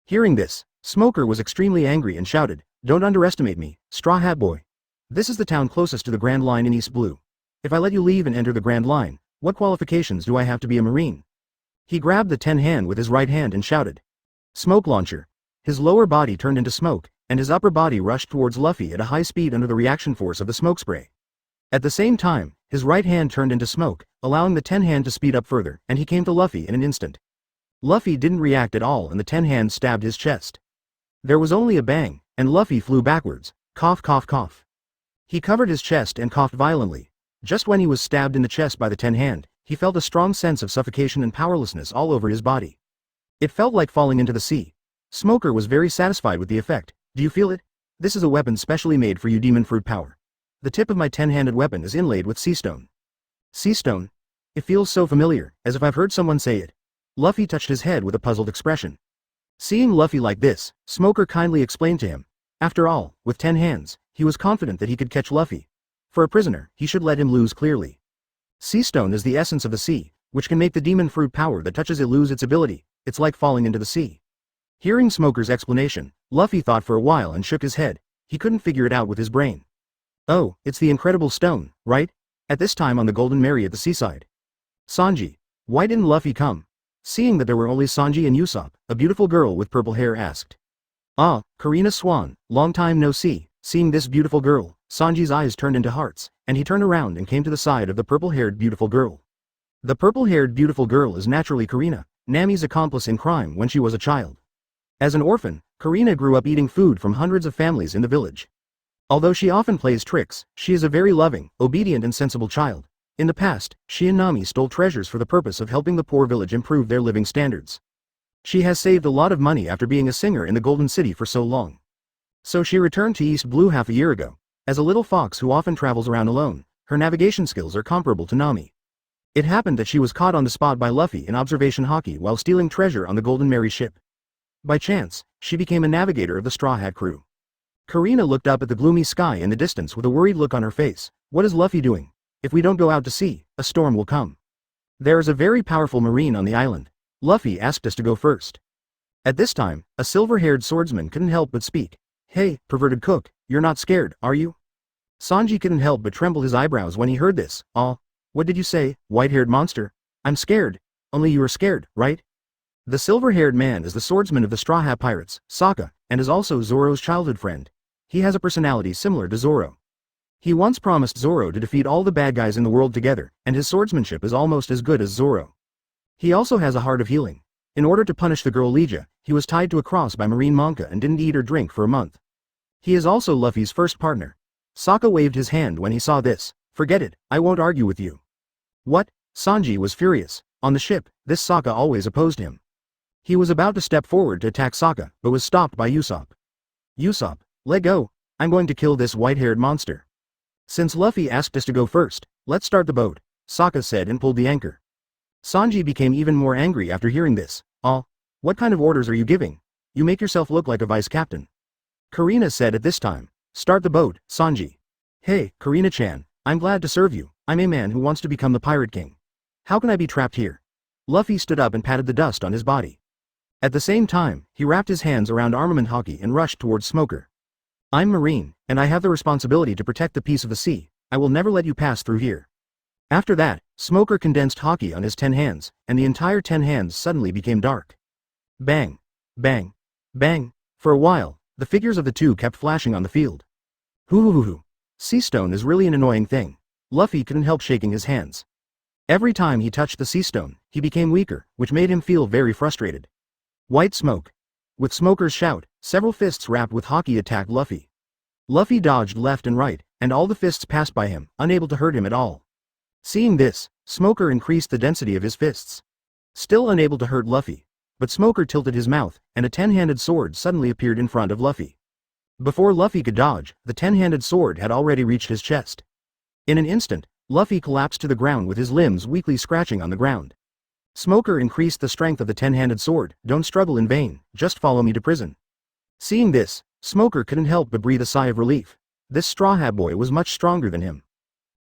Hearing this, Smoker was extremely angry and shouted, Don't underestimate me, Straw Hat Boy. This is the town closest to the Grand Line in East Blue. If I let you leave and enter the Grand Line, what qualifications do I have to be a Marine? He grabbed the 10 hand with his right hand and shouted. Smoke launcher. His lower body turned into smoke, and his upper body rushed towards Luffy at a high speed under the reaction force of the smoke spray. At the same time, his right hand turned into smoke, allowing the 10 hand to speed up further, and he came to Luffy in an instant. Luffy didn't react at all and the 10 hand stabbed his chest. There was only a bang, and Luffy flew backwards. Cough cough cough. He covered his chest and coughed violently. Just when he was stabbed in the chest by the 10 hand, he felt a strong sense of suffocation and powerlessness all over his body. It felt like falling into the sea. Smoker was very satisfied with the effect. Do you feel it? This is a weapon specially made for you, demon fruit power. The tip of my 10-handed weapon is inlaid with sea stone. Sea stone? It feels so familiar, as if I've heard someone say it. Luffy touched his head with a puzzled expression. Seeing Luffy like this, Smoker kindly explained to him. After all, with 10 hands, he was confident that he could catch Luffy. For a prisoner, he should let him lose clearly. Sea stone is the essence of the sea, which can make the demon fruit power that touches it lose its ability. It's like falling into the sea. Hearing Smoker's explanation, Luffy thought for a while and shook his head. He couldn't figure it out with his brain. Oh, it's the incredible stone, right? At this time on the Golden Mary at the seaside. Sanji. Why didn't Luffy come? Seeing that there were only Sanji and Usopp, a beautiful girl with purple hair asked. Ah, Karina Swan, long time no see. Seeing this beautiful girl, Sanji's eyes turned into hearts, and he turned around and came to the side of the purple-haired beautiful girl. The purple-haired beautiful girl is naturally Karina, Nami's accomplice in crime when she was a child. As an orphan, Karina grew up eating food from hundreds of families in the village. Although she often plays tricks, she is a very loving, obedient and sensible child. In the past, she and Nami stole treasures for the purpose of helping the poor village improve their living standards. She has saved a lot of money after being a singer in the Golden City for so long. So she returned to East Blue half a year ago. As a little fox who often travels around alone, her navigation skills are comparable to Nami. It happened that she was caught on the spot by Luffy in observation hockey while stealing treasure on the Golden Mary ship. By chance, she became a navigator of the Straw Hat crew. Karina looked up at the gloomy sky in the distance with a worried look on her face. What is Luffy doing? If we don't go out to sea, a storm will come. There is a very powerful marine on the island. Luffy asked us to go first. At this time, a silver-haired swordsman couldn't help but speak. Hey, perverted cook, you're not scared, are you? Sanji couldn't help but tremble his eyebrows when he heard this. What did you say, white-haired monster? I'm scared. Only you are scared, right? The silver-haired man is the swordsman of the Straw Hat Pirates, Sokka, and is also Zoro's childhood friend. He has a personality similar to Zoro. He once promised Zoro to defeat all the bad guys in the world together, and his swordsmanship is almost as good as Zoro. He also has a heart of healing. In order to punish the girl Legia, he was tied to a cross by Marine Monka and didn't eat or drink for a month. He is also Luffy's first partner. Sokka waved his hand when he saw this. Forget it, I won't argue with you. What? Sanji was furious. On the ship, this Sokka always opposed him. He was about to step forward to attack Sokka, but was stopped by Usopp. Usopp, let go, I'm going to kill this white-haired monster. Since Luffy asked us to go first, let's start the boat, Sokka said and pulled the anchor. Sanji became even more angry after hearing this. What kind of orders are you giving? You make yourself look like a vice captain. Kurina said at this time. Start the boat, Sanji. Hey, Kurina-chan, I'm glad to serve you. I'm a man who wants to become the Pirate King. How can I be trapped here? Luffy stood up and patted the dust on his body. At the same time, he wrapped his hands around armament Haki and rushed towards Smoker. I'm Marine, and I have the responsibility to protect the peace of the sea. I will never let you pass through here. After that, Smoker condensed Haki on his 10 hands, and the entire 10 hands suddenly became dark. Bang! Bang! Bang! For a while, the figures of the two kept flashing on the field. Hoo. Sea stone is really an annoying thing. Luffy couldn't help shaking his hands. Every time he touched the sea stone, he became weaker, which made him feel very frustrated. White smoke. With Smoker's shout, several fists wrapped with Haki attacked Luffy. Luffy dodged left and right, and all the fists passed by him, unable to hurt him at all. Seeing this, Smoker increased the density of his fists. Still unable to hurt Luffy. But Smoker tilted his mouth, and a 10-handed sword suddenly appeared in front of Luffy. Before Luffy could dodge, the 10-handed sword had already reached his chest. In an instant, Luffy collapsed to the ground with his limbs weakly scratching on the ground. Smoker increased the strength of the 10-handed sword. Don't struggle in vain, just follow me to prison. Seeing this, Smoker couldn't help but breathe a sigh of relief. This Straw Hat Boy was much stronger than him.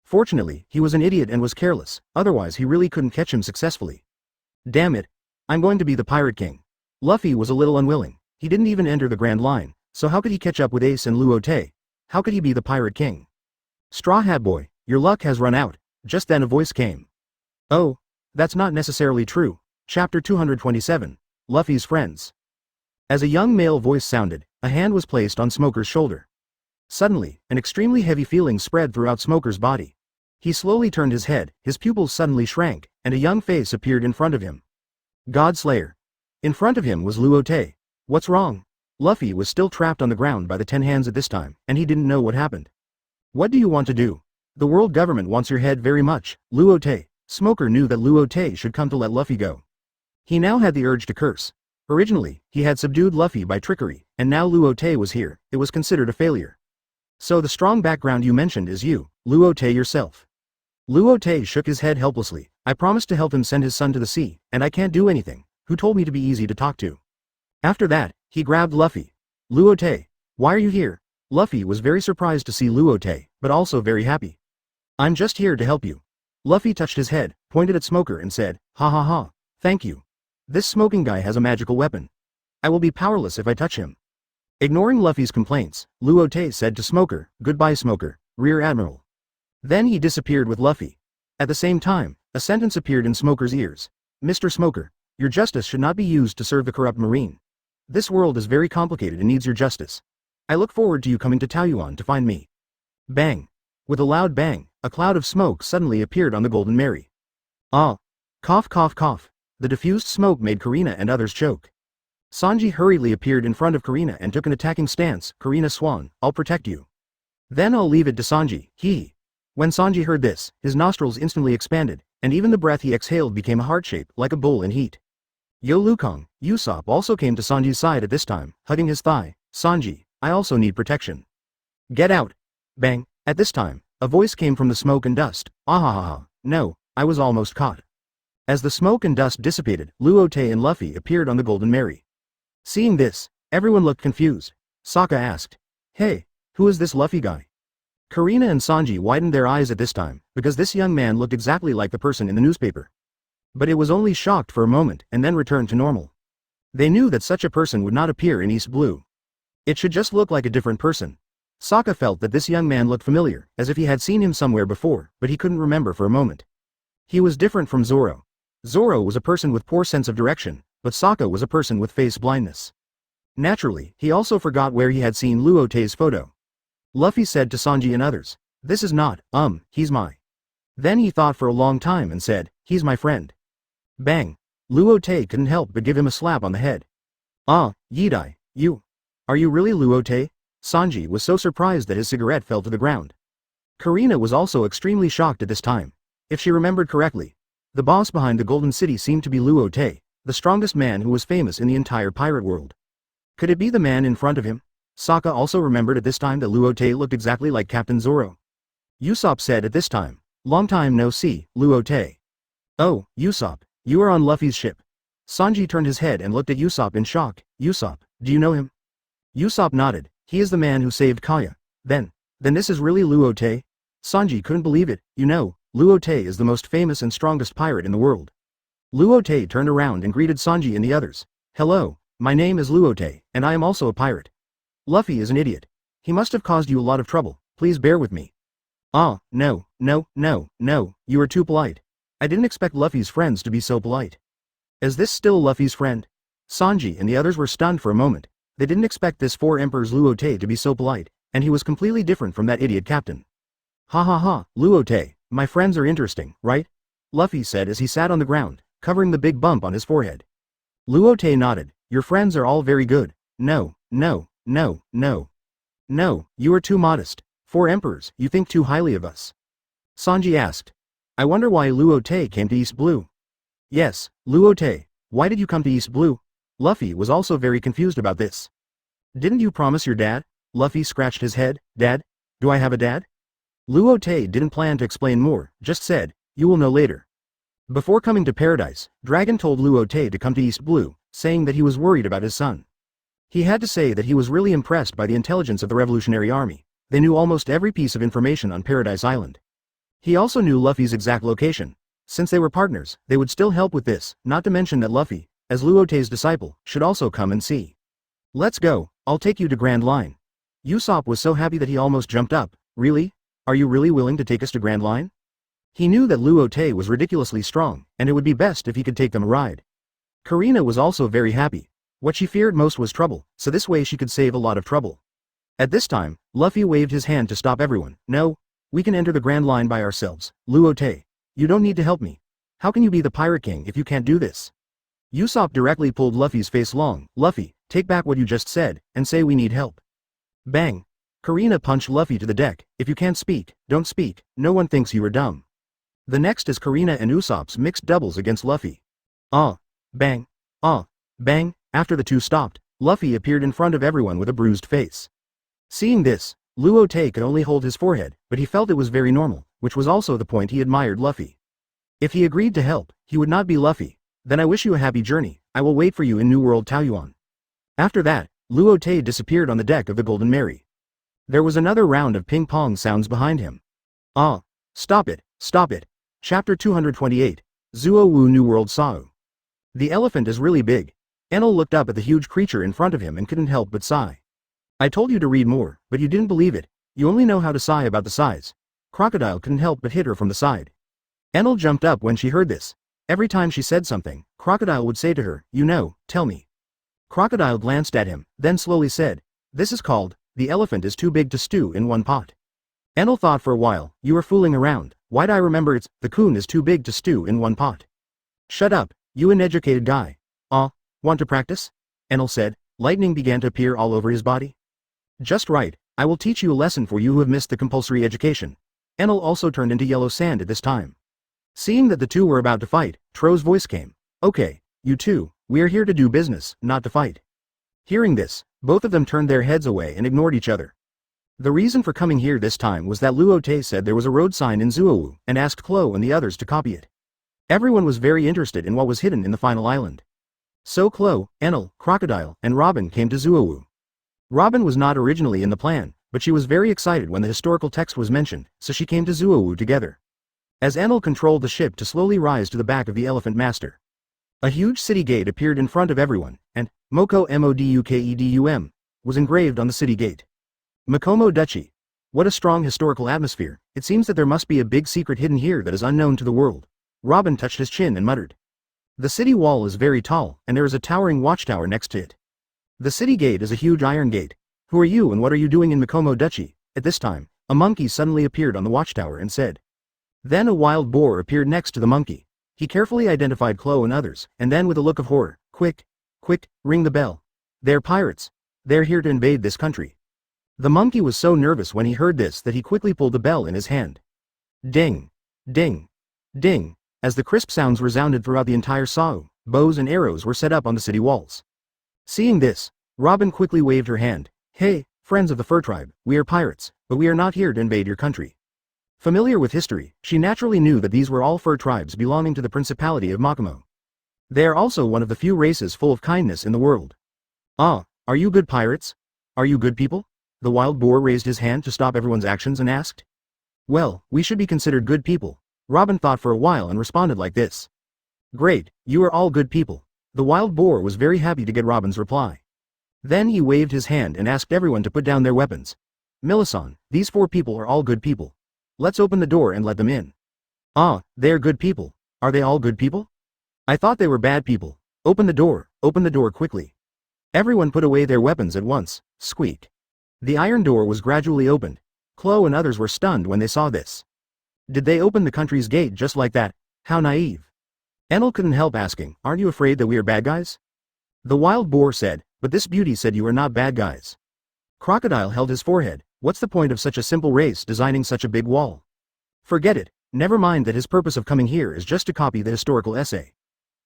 Fortunately, he was an idiot and was careless, otherwise he really couldn't catch him successfully. Damn it. I'm going to be the Pirate King. Luffy was a little unwilling. He didn't even enter the Grand Line, so how could he catch up with Ace and Luo Te? How could he be the Pirate King? Straw Hat Boy, your luck has run out. Just then a voice came. Oh, that's not necessarily true. Chapter 227, Luffy's Friends. As a young male voice sounded, a hand was placed on Smoker's shoulder. Suddenly, an extremely heavy feeling spread throughout Smoker's body. He slowly turned his head, his pupils suddenly shrank, and a young face appeared in front of him. Godslayer. In front of him was Luo Te. What's wrong? Luffy was still trapped on the ground by the 10 hands at this time, and he didn't know what happened. What do you want to do? The world government wants your head very much, Luo Te. Smoker knew that Luo Te should come to let Luffy go. He now had the urge to curse. Originally, he had subdued Luffy by trickery, and now Luo Te was here, it was considered a failure. So the strong background you mentioned is you, Luo Te yourself. Luo Te shook his head helplessly. I promised to help him send his son to the sea, and I can't do anything. Who told me to be easy to talk to? After that, he grabbed Luffy. Luo Te, why are you here? Luffy was very surprised to see Luo Te, but also very happy. I'm just here to help you. Luffy touched his head, pointed at Smoker and said, ha ha ha, thank you. This smoking guy has a magical weapon. I will be powerless if I touch him. Ignoring Luffy's complaints, Luo Te said to Smoker, goodbye Smoker, Rear Admiral. Then he disappeared with Luffy. At the same time, a sentence appeared in Smoker's ears. Mr. Smoker, your justice should not be used to serve the corrupt Marine. This world is very complicated and needs your justice. I look forward to you coming to Taiyuan to find me. Bang. With a loud bang, a cloud of smoke suddenly appeared on the Golden Mary. Ah. Cough cough cough. The diffused smoke made Kurina and others choke. Sanji hurriedly appeared in front of Kurina and took an attacking stance. Kurina Swan, I'll protect you. Then I'll leave it to Sanji, hee. When Sanji heard this, his nostrils instantly expanded, and even the breath he exhaled became a heart shape, like a bull in heat. Yo Lukong, Usopp also came to Sanji's side at this time, hugging his thigh. Sanji, I also need protection. Get out. Bang. At this time, a voice came from the smoke and dust. Ahahaha, no, I was almost caught. As the smoke and dust dissipated, Luo Te and Luffy appeared on the Golden Mary. Seeing this, everyone looked confused. Sokka asked, hey, who is this Luffy guy? Kurina and Sanji widened their eyes at this time, because this young man looked exactly like the person in the newspaper. But it was only shocked for a moment and then returned to normal. They knew that such a person would not appear in East Blue. It should just look like a different person. Sokka felt that this young man looked familiar, as if he had seen him somewhere before, but he couldn't remember for a moment. He was different from Zoro. Zoro was a person with poor sense of direction, but Sokka was a person with face blindness. Naturally, he also forgot where he had seen Luo Te's photo. Luffy said to Sanji and others, this is not, he's my. Then he thought for a long time and said, he's my friend. Bang. Luo Te couldn't help but give him a slap on the head. Ah, Yidai, you. Are you really Luo Te? Sanji was so surprised that his cigarette fell to the ground. Karina was also extremely shocked at this time. If she remembered correctly, the boss behind the Golden City seemed to be Luo Te, the strongest man who was famous in the entire pirate world. Could it be the man in front of him? Sokka also remembered at this time that Luo Te looked exactly like Captain Zoro. Usopp said at this time, "Long time no see, Luo Te." "Oh, Usopp, you are on Luffy's ship." Sanji turned his head and looked at Usopp in shock. "Usopp, do you know him?" Usopp nodded. "He is the man who saved Kaya." Then this is really Luo Te?" Sanji couldn't believe it. "You know, Luo Te is the most famous and strongest pirate in the world." Luo Te turned around and greeted Sanji and the others. "Hello, my name is Luo Te, and I am also a pirate. Luffy is an idiot. He must have caused you a lot of trouble, please bear with me." "Ah, no, you are too polite. I didn't expect Luffy's friends to be so polite." "Is this still Luffy's friend?" Sanji and the others were stunned for a moment. They didn't expect this Four Emperors Luo Te to be so polite, and he was completely different from that idiot captain. "Ha ha ha, Luo Te, my friends are interesting, right?" Luffy said as he sat on the ground, covering the big bump on his forehead. Luo Te nodded. "Your friends are all very good." No, you are too modest. Four Emperors, you think too highly of us." Sanji asked. "I wonder why Luo Te came to East Blue." "Yes, Luo Te, why did you come to East Blue?" Luffy was also very confused about this. "Didn't you promise your dad?" Luffy scratched his head. "Dad? Do I have a dad?" Luo Te didn't plan to explain more, just said, "You will know later." Before coming to Paradise, Dragon told Luo Te to come to East Blue, saying that he was worried about his son. He had to say that he was really impressed by the intelligence of the Revolutionary Army. They knew almost every piece of information on Paradise Island. He also knew Luffy's exact location. Since they were partners, they would still help with this, not to mention that Luffy, as Luo Te's disciple, should also come and see. "Let's go, I'll take you to Grand Line." Usopp was so happy that he almost jumped up. "Really? Are you really willing to take us to Grand Line?" He knew that Luo Te was ridiculously strong, and it would be best if he could take them a ride. Karina was also very happy. What she feared most was trouble, so this way she could save a lot of trouble. At this time, Luffy waved his hand to stop everyone. "No, we can enter the Grand Line by ourselves. Luo Te, you don't need to help me. How can you be the Pirate King if you can't do this?" Usopp directly pulled Luffy's face long. "Luffy, take back what you just said, and say we need help." Bang! Karina punched Luffy to the deck. "If you can't speak, don't speak, no one thinks you are dumb." The next is Karina and Usopp's mixed doubles against Luffy. Bang! Bang! After the two stopped, Luffy appeared in front of everyone with a bruised face. Seeing this, Luo Te could only hold his forehead, but he felt it was very normal, which was also the point he admired Luffy. If he agreed to help, he would not be Luffy. "Then I wish you a happy journey, I will wait for you in New World Taoyuan." After that, Luo Te disappeared on the deck of the Golden Mary. There was another round of ping-pong sounds behind him. Stop it. Chapter 228, Zuo Wu New World Sao. The elephant is really big. Enel looked up at the huge creature in front of him and couldn't help but sigh. "I told you to read more, but you didn't believe it. You only know how to sigh about the size." Crocodile couldn't help but hit her from the side. Enel jumped up when she heard this. Every time she said something, Crocodile would say to her, "Tell me." Crocodile glanced at him, then slowly said, "This is called, the elephant is too big to stew in one pot." Enel thought for a while. "You are fooling around. Why'd I remember it's, the coon is too big to stew in one pot." "Shut up, you uneducated guy." Want to practice?" Enel said. Lightning began to appear all over his body. "Just right, I will teach you a lesson for you who have missed the compulsory education." Enel also turned into yellow sand at this time. Seeing that the two were about to fight, Tro's voice came. "Okay, you two, we are here to do business, not to fight." Hearing this, both of them turned their heads away and ignored each other. The reason for coming here this time was that Luo Te said there was a road sign in Zuowu and asked Klo and the others to copy it. Everyone was very interested in what was hidden in the final island. So Klo, Enel, Crocodile, and Robin came to Zuowu. Robin was not originally in the plan, but she was very excited when the historical text was mentioned, so she came to Zuowu together. As Enel controlled the ship to slowly rise to the back of the Elephant Master. A huge city gate appeared in front of everyone, and Moko Modukedum was engraved on the city gate. Makomo Duchy. What a strong historical atmosphere. It seems that there must be a big secret hidden here that is unknown to the world. Robin touched his chin and muttered. The city wall is very tall, and there is a towering watchtower next to it. The city gate is a huge iron gate. "Who are you and what are you doing in Makomo Duchy?" At this time, a monkey suddenly appeared on the watchtower and said. Then a wild boar appeared next to the monkey. He carefully identified Chloe and others, and then with a look of horror, quick, ring the bell. They're pirates. They're here to invade this country. The monkey was so nervous when he heard this that he quickly pulled the bell in his hand. Ding, ding, ding, as the crisp sounds resounded throughout the entire Sao, bows and arrows were set up on the city walls. Seeing this, Robin quickly waved her hand. Hey, friends of the fur tribe, we are pirates, but we are not here to invade your country. Familiar with history, she naturally knew that these were all fur tribes belonging to the Principality of Makumo. They are also one of the few races full of kindness in the world. Ah, are you good pirates? Are you good people? The wild boar raised his hand to stop everyone's actions and asked. Well, we should be considered good people. Robin thought for a while and responded like this. Great, you are all good people. The wild boar was very happy to get Robin's reply. Then he waved his hand and asked everyone to put down their weapons. Milisan, these 4 people are all good people. Let's open the door and let them in. Ah, they are good people. Are they all good people? I thought they were bad people. Open the door quickly. Everyone put away their weapons at once. Squeak. The iron door was gradually opened. Chloe and others were stunned when they saw this. Did they open the country's gate just like that? How naive. Enel couldn't help asking, aren't you afraid that we are bad guys? The wild boar said, but this beauty said you are not bad guys. Crocodile held his forehead. What's the point of such a simple race designing such a big wall? Forget it, never mind that his purpose of coming here is just to copy the historical essay.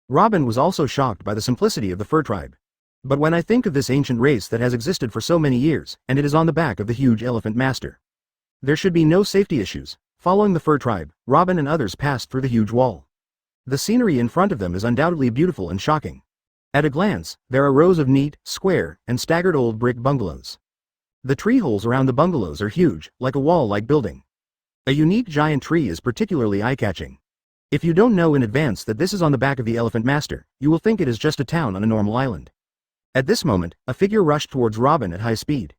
Robin was also shocked by the simplicity of the fur tribe. But when I think of this ancient race that has existed for so many years, and it is on the back of the huge elephant master. There should be no safety issues. Following the fur tribe, Robin and others passed through the huge wall. The scenery in front of them is undoubtedly beautiful and shocking. At a glance, there are rows of neat, square, and staggered old brick bungalows. The tree holes around the bungalows are huge, like a wall-like building. A unique giant tree is particularly eye-catching. If you don't know in advance that this is on the back of the Elephant Master, you will think it is just a town on a normal island. At this moment, a figure rushed towards Robin at high speed.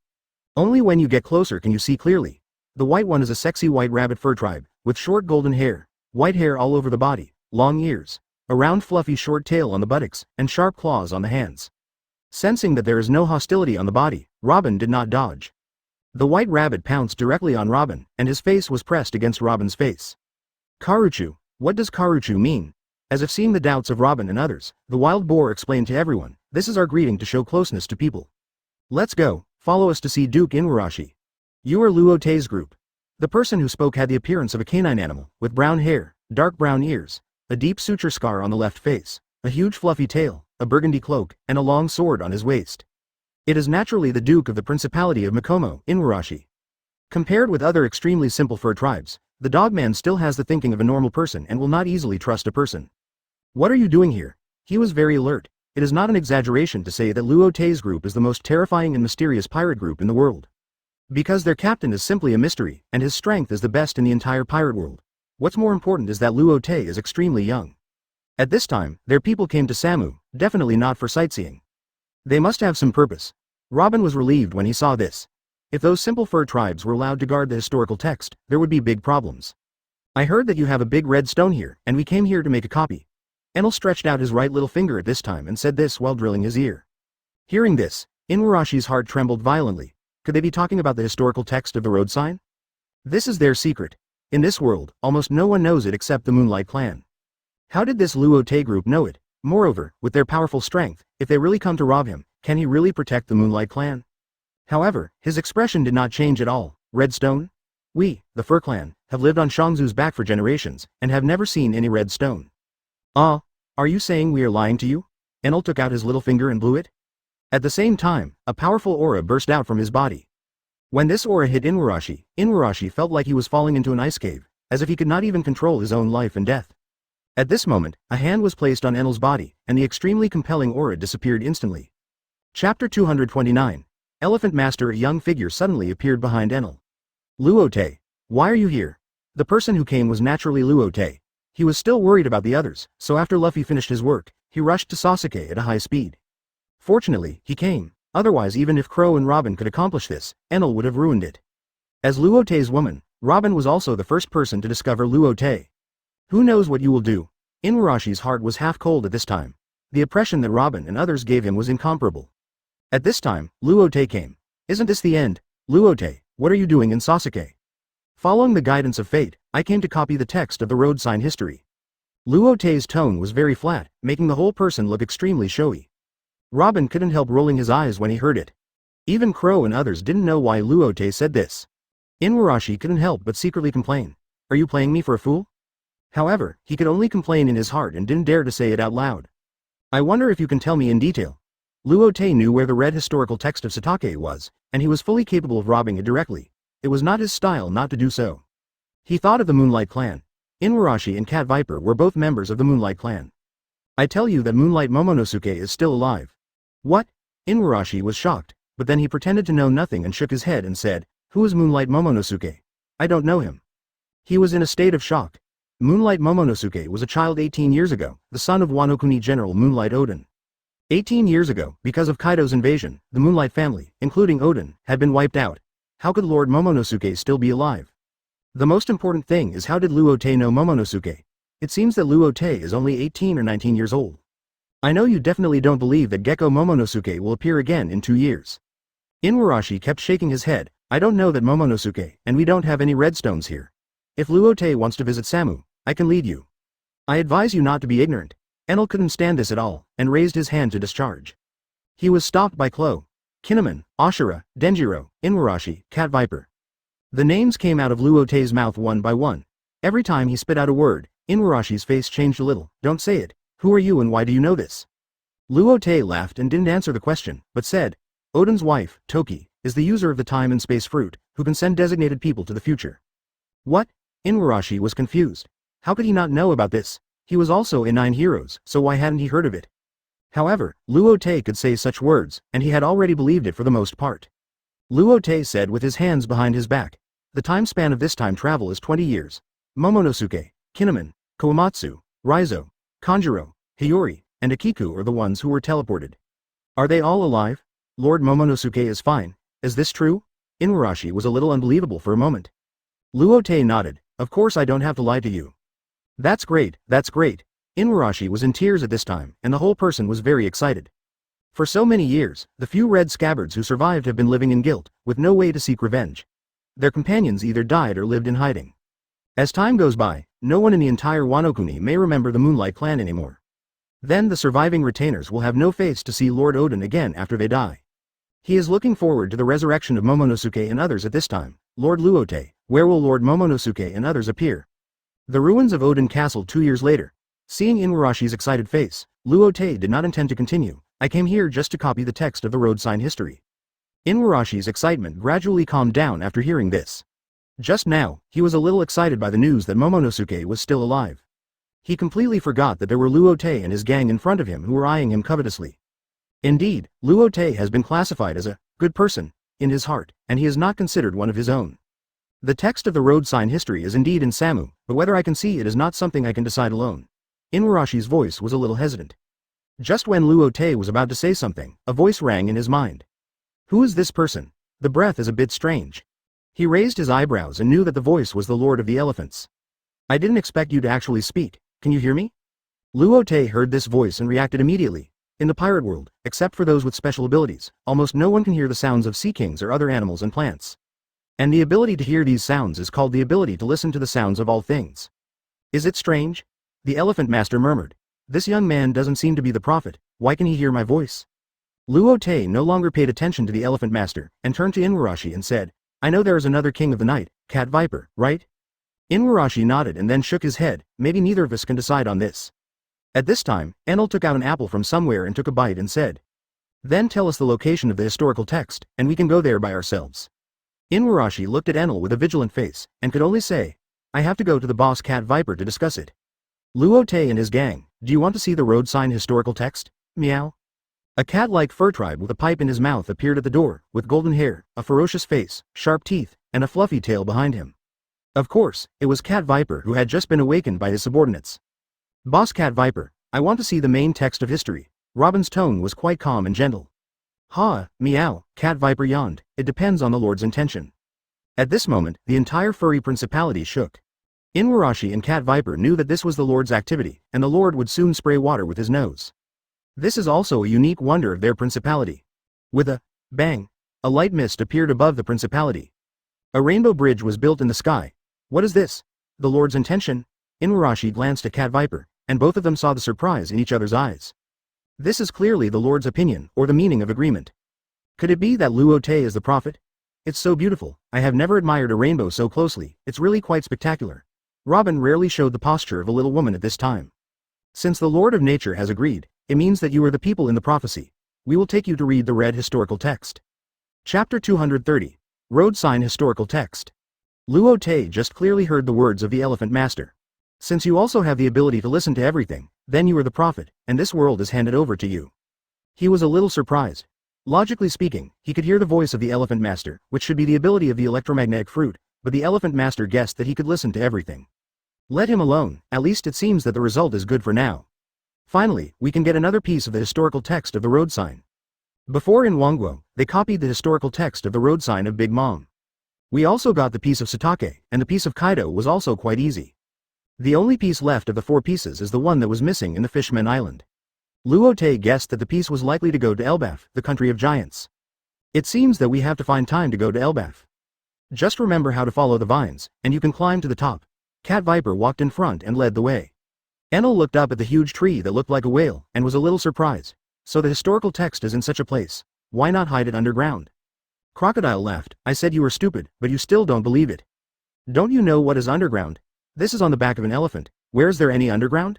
Only when you get closer can you see clearly. The white one is a sexy white rabbit fur tribe, with short golden hair, white hair all over the body, long ears, a round fluffy short tail on the buttocks, and sharp claws on the hands. Sensing that there is no hostility on the body, Robin did not dodge. The white rabbit pounced directly on Robin, and his face was pressed against Robin's face. Karuchu, what does Karuchu mean? As if seeing the doubts of Robin and others, the wild boar explained to everyone, this is our greeting to show closeness to people. Let's go, follow us to see Duke Inuarashi. You are Luo Te's group. The person who spoke had the appearance of a canine animal, with brown hair, dark brown ears, a deep suture scar on the left face, a huge fluffy tail, a burgundy cloak, and a long sword on his waist. It is naturally the Duke of the Principality of Makomo, Inuarashi. Compared with other extremely simple fur tribes, the dogman still has the thinking of a normal person and will not easily trust a person. What are you doing here? He was very alert. It is not an exaggeration to say that Luo Te's group is the most terrifying and mysterious pirate group in the world. Because their captain is simply a mystery, and his strength is the best in the entire pirate world. What's more important is that Luo Te is extremely young. At this time, their people came to Samu, definitely not for sightseeing. They must have some purpose. Robin was relieved when he saw this. If those simple fur tribes were allowed to guard the historical text, there would be big problems. I heard that you have a big red stone here, and we came here to make a copy. Enel stretched out his right little finger at this time and said this while drilling his ear. Hearing this, Inuarashi's heart trembled violently. Could they be talking about the historical text of the road sign? This is their secret. In this world, almost no one knows it except the Moonlight Clan. How did this Luo Te group know it? Moreover, with their powerful strength, if they really come to rob him, can he really protect the Moonlight Clan? However, his expression did not change at all. Red stone? We, the Fur Clan, have lived on Shangzu's back for generations, and have never seen any red stone. Ah, are you saying we are lying to you? Enel took out his little finger and blew it. At the same time, a powerful aura burst out from his body. When this aura hit Inuarashi, Inuarashi felt like he was falling into an ice cave, as if he could not even control his own life and death. At this moment, a hand was placed on Enel's body, and the extremely compelling aura disappeared instantly. Chapter 229. Elephant Master. A young figure suddenly appeared behind Enel. Luo Te, why are you here? The person who came was naturally Luo Te. He was still worried about the others, so after Luffy finished his work, he rushed to Sasuke at a high speed. Fortunately, he came. Otherwise, even if Crow and Robin could accomplish this, Enel would have ruined it. As Luo Te's woman, Robin was also the first person to discover Luo Te. Who knows what you will do? Inuarashi's heart was half cold at this time. The oppression that Robin and others gave him was incomparable. At this time, Luo Te came. Isn't this the end? Luo Te, what are you doing in Sasuke? Following the guidance of fate, I came to copy the text of the road sign history. Luo Te's tone was very flat, making the whole person look extremely showy. Robin couldn't help rolling his eyes when he heard it. Even Crow and others didn't know why Luo Te said this. Inuarashi couldn't help but secretly complain. Are you playing me for a fool? However, he could only complain in his heart and didn't dare to say it out loud. I wonder if you can tell me in detail. Luo Te knew where the red historical text of Satake was, and he was fully capable of robbing it directly. It was not his style not to do so. He thought of the Moonlight Clan. Inuarashi and Cat Viper were both members of the Moonlight Clan. I tell you that Moonlight Momonosuke is still alive. What? Inuarashi was shocked, but then he pretended to know nothing and shook his head and said, Who is Moonlight Momonosuke? I don't know him. He was in a state of shock. Moonlight Momonosuke was a child 18 years ago, the son of Wanokuni General Moonlight Odin. 18 years ago, because of Kaido's invasion, the Moonlight family, including Odin, had been wiped out. How could Lord Momonosuke still be alive? The most important thing is how did Luo Te know Momonosuke? It seems that Luo Te is only 18 or 19 years old. I know you definitely don't believe that Gecko Momonosuke will appear again in 2 years. Inuarashi kept shaking his head. I don't know that Momonosuke, and we don't have any redstones here. If Luo Te wants to visit Samu, I can lead you. I advise you not to be ignorant. Enel couldn't stand this at all, and raised his hand to discharge. He was stopped by Klo, Kinemon, Ashura, Denjiro, Inuarashi, Cat Viper. The names came out of Luo Te's mouth one by one. Every time he spit out a word, Inuarashi's face changed a little. Don't say it. Who are you and why do you know this? Luo Te laughed and didn't answer the question, but said, Odin's wife, Toki, is the user of the time and space fruit, who can send designated people to the future. What? Inuarashi was confused. How could he not know about this? He was also in 9 Heroes, so why hadn't he heard of it? However, Luo Te could say such words, and he had already believed it for the most part. Luo Te said with his hands behind his back. The time span of this time travel is 20 years. Momonosuke, Kinemon, Komatsu, Raizo, Kanjuro, Hiyori, and Akiku are the ones who were teleported. Are they all alive? Lord Momonosuke is fine. Is this true? Inuarashi was a little unbelievable for a moment. Luo Te nodded. Of course I don't have to lie to you. That's great, that's great. Inuarashi was in tears at this time, and the whole person was very excited. For so many years, the few red scabbards who survived have been living in guilt, with no way to seek revenge. Their companions either died or lived in hiding. As time goes by, no one in the entire Wanokuni may remember the Moonlight Clan anymore. Then the surviving retainers will have no face to see Lord Odin again after they die. He is looking forward to the resurrection of Momonosuke and others at this time. Lord Luo Te, where will Lord Momonosuke and others appear? The ruins of Odin Castle 2 years later. Seeing Inuarashi's excited face, Luo Te did not intend to continue. I came here just to copy the text of the road sign history. Inuarashi's excitement gradually calmed down after hearing this. Just now, he was a little excited by the news that Momonosuke was still alive. He completely forgot that there were Luo Te and his gang in front of him who were eyeing him covetously. Indeed, Luo Te has been classified as a good person in his heart, and he is not considered one of his own. The text of the road sign history is indeed in Samu, but whether I can see it is not something I can decide alone. Inuarashi's voice was a little hesitant. Just when Luo Te was about to say something, a voice rang in his mind. Who is this person? The breath is a bit strange. He raised his eyebrows and knew that the voice was the Lord of the Elephants. I didn't expect you to actually speak. Can you hear me? Luo Te heard this voice and reacted immediately. In the pirate world, except for those with special abilities, almost no one can hear the sounds of sea kings or other animals and plants. And the ability to hear these sounds is called the ability to listen to the sounds of all things. Is it strange? The Elephant Master murmured. This young man doesn't seem to be the prophet. Why can he hear my voice? Luo Te no longer paid attention to the Elephant Master, and turned to Inuarashi and said, I know there is another king of the night, Cat Viper, right? Inuarashi nodded and then shook his head. Maybe neither of us can decide on this. At this time, Enel took out an apple from somewhere and took a bite and said, Then tell us the location of the historical text, and we can go there by ourselves. Inuarashi looked at Enel with a vigilant face, and could only say, I have to go to the boss Cat Viper to discuss it. Luo Te and his gang, do you want to see the road sign historical text? Meow. A cat-like fur tribe with a pipe in his mouth appeared at the door, with golden hair, a ferocious face, sharp teeth, and a fluffy tail behind him. Of course, it was Cat Viper who had just been awakened by his subordinates. Boss Cat Viper, I want to see the main text of history. Robin's tone was quite calm and gentle. Ha, meow, Cat Viper yawned. It depends on the Lord's intention. At this moment, the entire furry principality shook. Inuarashi and Cat Viper knew that this was the Lord's activity, and the Lord would soon spray water with his nose. This is also a unique wonder of their principality. With a bang, a light mist appeared above the principality. A rainbow bridge was built in the sky. What is this? The Lord's intention? Inuarashi glanced at Cat Viper. and both of them saw the surprise in each other's eyes. This is clearly the Lord's opinion, or the meaning of agreement. Could it be that Luo Te is the prophet? It's so beautiful, I have never admired a rainbow so closely, it's really quite spectacular. Robin rarely showed the posture of a little woman at this time. Since the Lord of Nature has agreed, it means that you are the people in the prophecy. We will take you to read the read historical text. Chapter 230. Road Sign Historical Text. Luo Te just clearly heard the words of the Elephant Master. Since you also have the ability to listen to everything, then you are the prophet, and this world is handed over to you. He was a little surprised. Logically speaking, he could hear the voice of the Elephant Master, which should be the ability of the electromagnetic fruit, but the Elephant Master guessed that he could listen to everything. Let him alone, at least it seems that the result is good for now. Finally, we can get another piece of the historical text of the road sign. Before in Wangguo, they copied the historical text of the road sign of Big Mom. We also got the piece of Satake, and the piece of Kaido was also quite easy. The only piece left of the 4 pieces is the one that was missing in the Fishman Island. Luo Te guessed that the piece was likely to go to Elbaf, the country of giants. It seems that we have to find time to go to Elbaf. Just remember how to follow the vines, and you can climb to the top. Cat Viper walked in front and led the way. Enel looked up at the huge tree that looked like a whale, and was a little surprised. So the historical text is in such a place. Why not hide it underground? Crocodile laughed. I said you were stupid, but you still don't believe it. Don't you know what is underground? This is on the back of an elephant. Where is there any underground?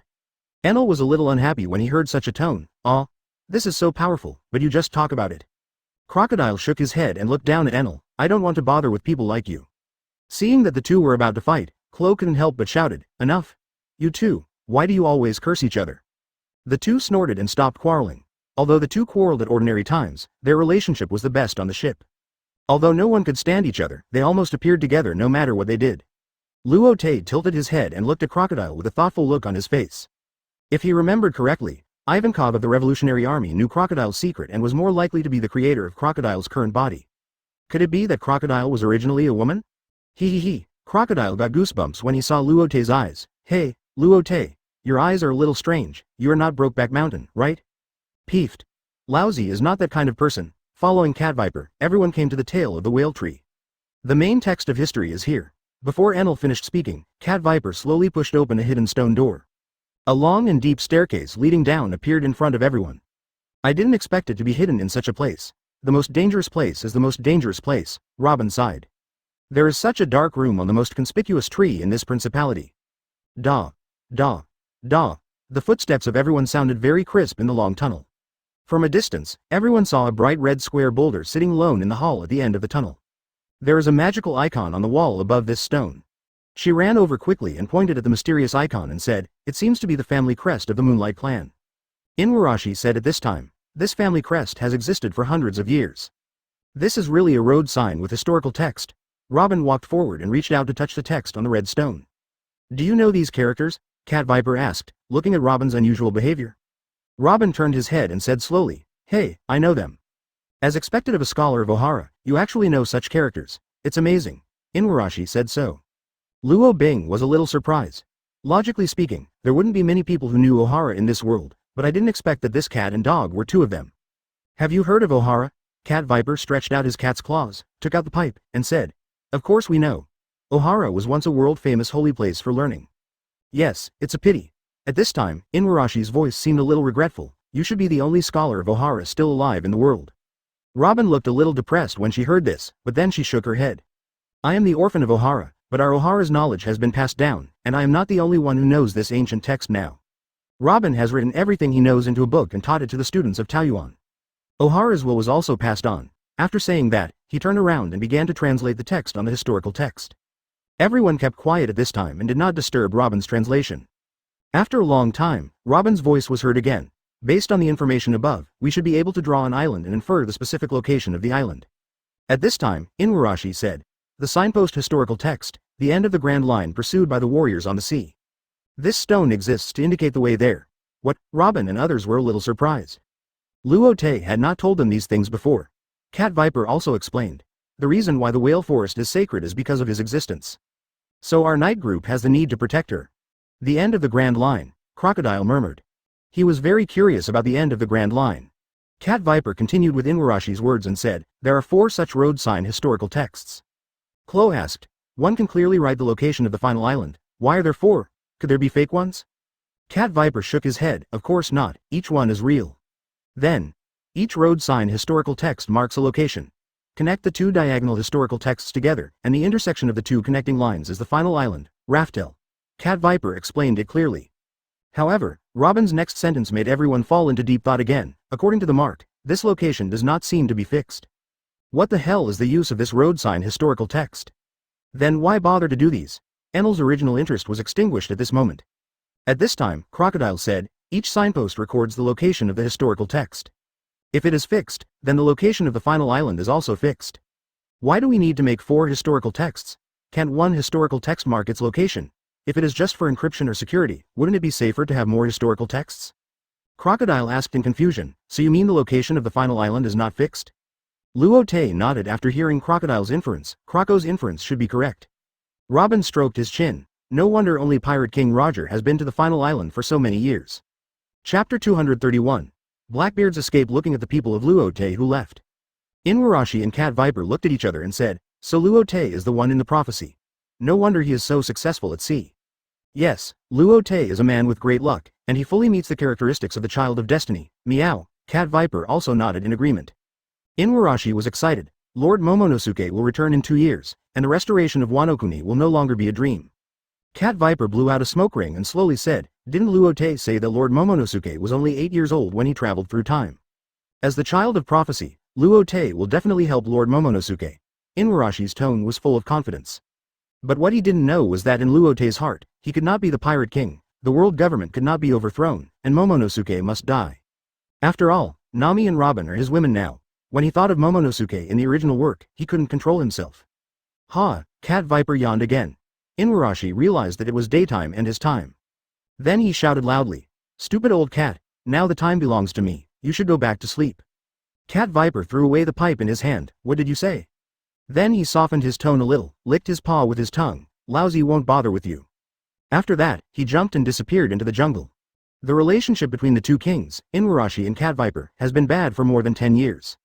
Enel was a little unhappy when he heard such a tone. Aw, this is so powerful, but you just talk about it. Crocodile shook his head and looked down at Enel. I don't want to bother with people like you. Seeing that the two were about to fight, Klo couldn't help but shouted, enough. You two, why do you always curse each other? The two snorted and stopped quarreling. Although the two quarreled at ordinary times, their relationship was the best on the ship. Although no one could stand each other, they almost appeared together no matter what they did. Luo Te tilted his head and looked at Crocodile with a thoughtful look on his face. If he remembered correctly, Ivankov of the Revolutionary Army knew Crocodile's secret and was more likely to be the creator of Crocodile's current body. Could it be that Crocodile was originally a woman? He. Crocodile got goosebumps when he saw Luo Te's eyes. Hey, Luo Te, your eyes are a little strange, you are not Brokeback Mountain, right? Peeved. Lousy is not that kind of person. Following Cat Viper, everyone came to the tail of the whale tree. The main text of history is here. Before Enel finished speaking, Cat Viper slowly pushed open a hidden stone door. A long and deep staircase leading down appeared in front of everyone. I didn't expect it to be hidden in such a place. The most dangerous place is the most dangerous place, Robin sighed. There is such a dark room on the most conspicuous tree in this principality. Da. Da. Da. The footsteps of everyone sounded very crisp in the long tunnel. From a distance, everyone saw a bright red square boulder sitting alone in the hall at the end of the tunnel. There is a magical icon on the wall above this stone. She ran over quickly and pointed at the mysterious icon and said, it seems to be the family crest of the Moonlight Clan. Inuarashi said at this time, this family crest has existed for hundreds of years. This is really a road sign with historical text. Robin walked forward and reached out to touch the text on the red stone. Do you know these characters? Cat Viper asked, looking at Robin's unusual behavior. Robin turned his head and said slowly, hey, I know them. As expected of a scholar of Ohara, you actually know such characters. It's amazing. Inuarashi said so. Luo Bing was a little surprised. Logically speaking, there wouldn't be many people who knew Ohara in this world, but I didn't expect that this cat and dog were two of them. Have you heard of Ohara? Cat Viper stretched out his cat's claws, took out the pipe, and said, of course we know. Ohara was once a world-famous holy place for learning. Yes, it's a pity. At this time, Inuarashi's voice seemed a little regretful. You should be the only scholar of Ohara still alive in the world. Robin looked a little depressed when she heard this, but then she shook her head. I am the orphan of Ohara, but our Ohara's knowledge has been passed down, and I am not the only one who knows this ancient text now. Robin has written everything he knows into a book and taught it to the students of Taiyuan. Ohara's will was also passed on. After saying that, he turned around and began to translate the text on the historical text. Everyone kept quiet at this time and did not disturb Robin's translation. After a long time, Robin's voice was heard again. Based on the information above, we should be able to draw an island and infer the specific location of the island. At this time, Inuarashi said, the signpost historical text, the end of the Grand Line pursued by the warriors on the sea. This stone exists to indicate the way there. What? Robin and others were a little surprised. Luo Te had not told them these things before. Cat Viper also explained. The reason why the whale forest is sacred is because of his existence. So our night group has the need to protect her. The end of the Grand Line, Crocodile murmured. He was very curious about the end of the Grand Line. Cat Viper continued with Inuarashi's words and said, there are 4 such road sign historical texts. Klo asked, one can clearly write the location of the final island. Why are there 4? Could there be fake ones? Cat Viper shook his head, of course not, each one is real. Then, each road sign historical text marks a location. Connect the two diagonal historical texts together, and the intersection of the two connecting lines is the final island, Raftel. Cat Viper explained it clearly. However, Robin's next sentence made everyone fall into deep thought again. According to the mark, this location does not seem to be fixed. What the hell is the use of this road sign historical text? Then why bother to do these? Enel's original interest was extinguished at this moment. At this time, Crocodile said, each signpost records the location of the historical text. If it is fixed, then the location of the final island is also fixed. Why do we need to make 4 historical texts? Can't one historical text mark its location? If it is just for encryption or security, wouldn't it be safer to have more historical texts? Crocodile asked in confusion, so you mean the location of the final island is not fixed? Luo Te nodded after hearing Crocodile's inference. Croco's inference should be correct. Robin stroked his chin. No wonder only Pirate King Roger has been to the final island for so many years. Chapter 231. Blackbeard's escape. Looking at the people of Luo Te who left. Inuarashi and Cat Viper looked at each other and said, so Luo Te is the one in the prophecy. No wonder he is so successful at sea. Yes, Luo Te is a man with great luck, and he fully meets the characteristics of the child of destiny. Meow. Cat Viper also nodded in agreement. Inuarashi was excited. Lord Momonosuke will return in 2 years, and the restoration of Wanokuni will no longer be a dream. Cat Viper blew out a smoke ring and slowly said, didn't Luo Te say that Lord Momonosuke was only 8 years old when he traveled through time? As the child of prophecy, Luo Te will definitely help Lord Momonosuke. Inuarashi's tone was full of confidence. But what he didn't know was that in Luo Te's heart, he could not be the Pirate King, the world government could not be overthrown, and Momonosuke must die. After all, Nami and Robin are his women now. When he thought of Momonosuke in the original work, he couldn't control himself. Ha! Cat Viper yawned again. Inuarashi realized that it was daytime and his time. Then he shouted loudly, stupid old cat, now the time belongs to me, you should go back to sleep. Cat Viper threw away the pipe in his hand. What did you say? Then he softened his tone a little, licked his paw with his tongue. Lousy won't bother with you. After that, he jumped and disappeared into the jungle. The relationship between the two kings, Inuarashi and Cat Viper, has been bad for more than 10 years.